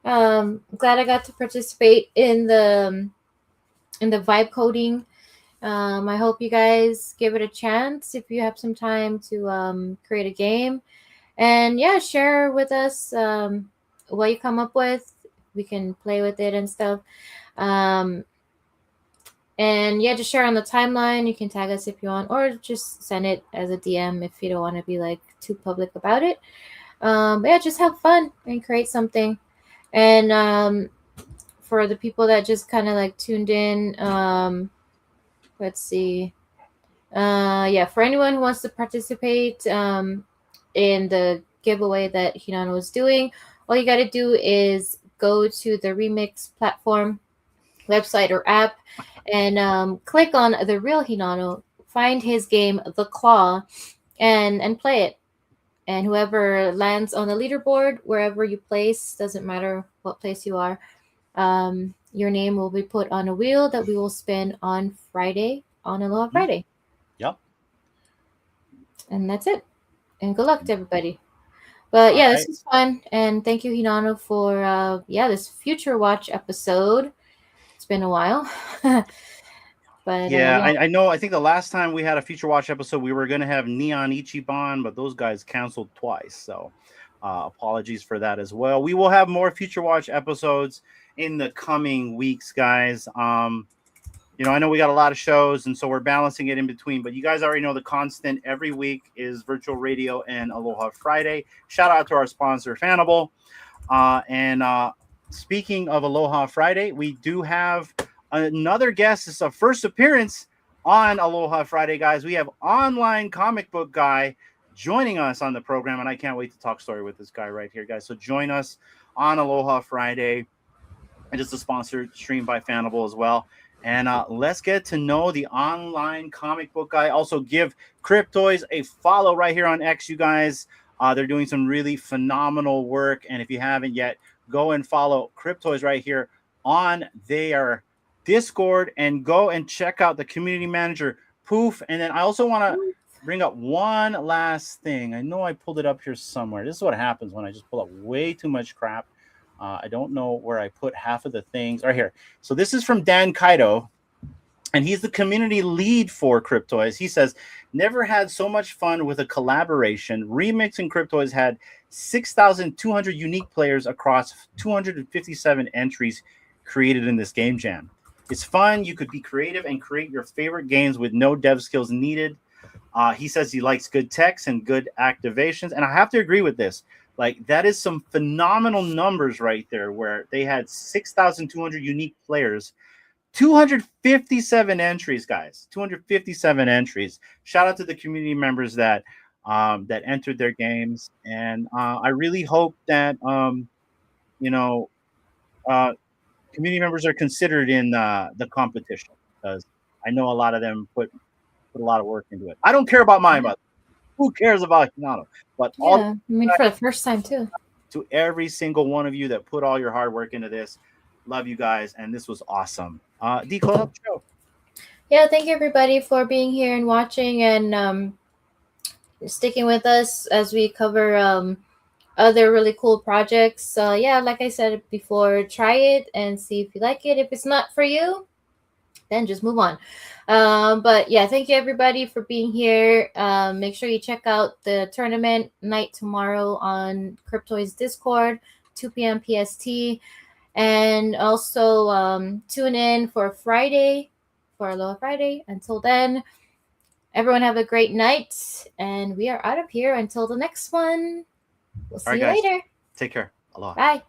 Glad I got to participate in the vibe coding. I hope you guys give it a chance if you have some time to create a game, and yeah, share with us what you come up with. We can play with it and stuff. And yeah, just share on the timeline. You can tag us if you want, or just send it as a DM if you don't want to be like too public about it. But yeah, just have fun and create something. And for the people that just kind of like tuned in, let's see. Yeah, for anyone who wants to participate in the giveaway that Hinano was doing, all you got to do is go to the Remix platform website or app and click on the real Hinano, find his game The Claw, and play it. And whoever lands on the leaderboard, wherever you place, doesn't matter what place you are, your name will be put on a wheel that we will spin on Friday, on Aloha Friday. Yep. And that's it. And good luck to everybody. But yeah, this was fun. And thank you, Hinano, for this Future Watch episode. It's been a while. But yeah, I know. I think the last time we had a Future Watch episode, we were going to have Neon Ichiban, but those guys canceled twice. So apologies for that as well. We will have more Future Watch episodes in the coming weeks, guys. You know, I know we got a lot of shows, and so we're balancing it in between. But you guys already know the constant every week is Virtual Radio and Aloha Friday. Shout out to our sponsor, FANABLE. And speaking of Aloha Friday, we do have another guest. It's a first appearance on Aloha Friday, guys. We have online comic book guy joining us on the program, and I can't wait to talk story with this guy right here, guys. So join us on Aloha Friday. It is a sponsored stream by FANABLE as well. And let's get to know the online comic book guy. Also, give Cryptoys a follow right here on X, you guys. They're doing some really phenomenal work. And if you haven't yet, go and follow Cryptoys right here on their Discord and go and check out the community manager, Poof. And then I also want to bring up one last thing. I know I pulled it up here somewhere. This is what happens when I just pull up way too much crap. I don't know where I put half of the things. Right here. So this is from Dan Kaito, and he's the community lead for Cryptoys. He says, never had so much fun with a collaboration. Remix and Cryptoys had 6,200 unique players across 257 entries created in this game jam. It's fun. You could be creative and create your favorite games with no dev skills needed. He says he likes good text and good activations. And I have to agree with this. Like, that is some phenomenal numbers right there, where they had 6,200 unique players, 257 entries, guys, 257 entries. Shout out to the community members that entered their games. And I really hope that, community members are considered in the competition, because I know a lot of them put put a lot of work into it. I don't care about mine, but who cares about Hinano? But all Yeah, I mean, for the first time too. to every single one of you that put all your hard work into this, love you guys, and this was awesome. D, close up the show. Yeah, thank you everybody for being here and watching and sticking with us as we cover other really cool projects. Yeah, like I said before, try it and see if you like it. If it's not for you, then just move on. But yeah, thank you everybody for being here. Make sure you check out the tournament night tomorrow on Cryptoys Discord, 2 p.m. PST. And also tune in for Friday, for Aloha Friday. Until then, everyone have a great night. And we are out of here until the next one. We'll see All right, you guys. later. Take care. Aloha. Bye.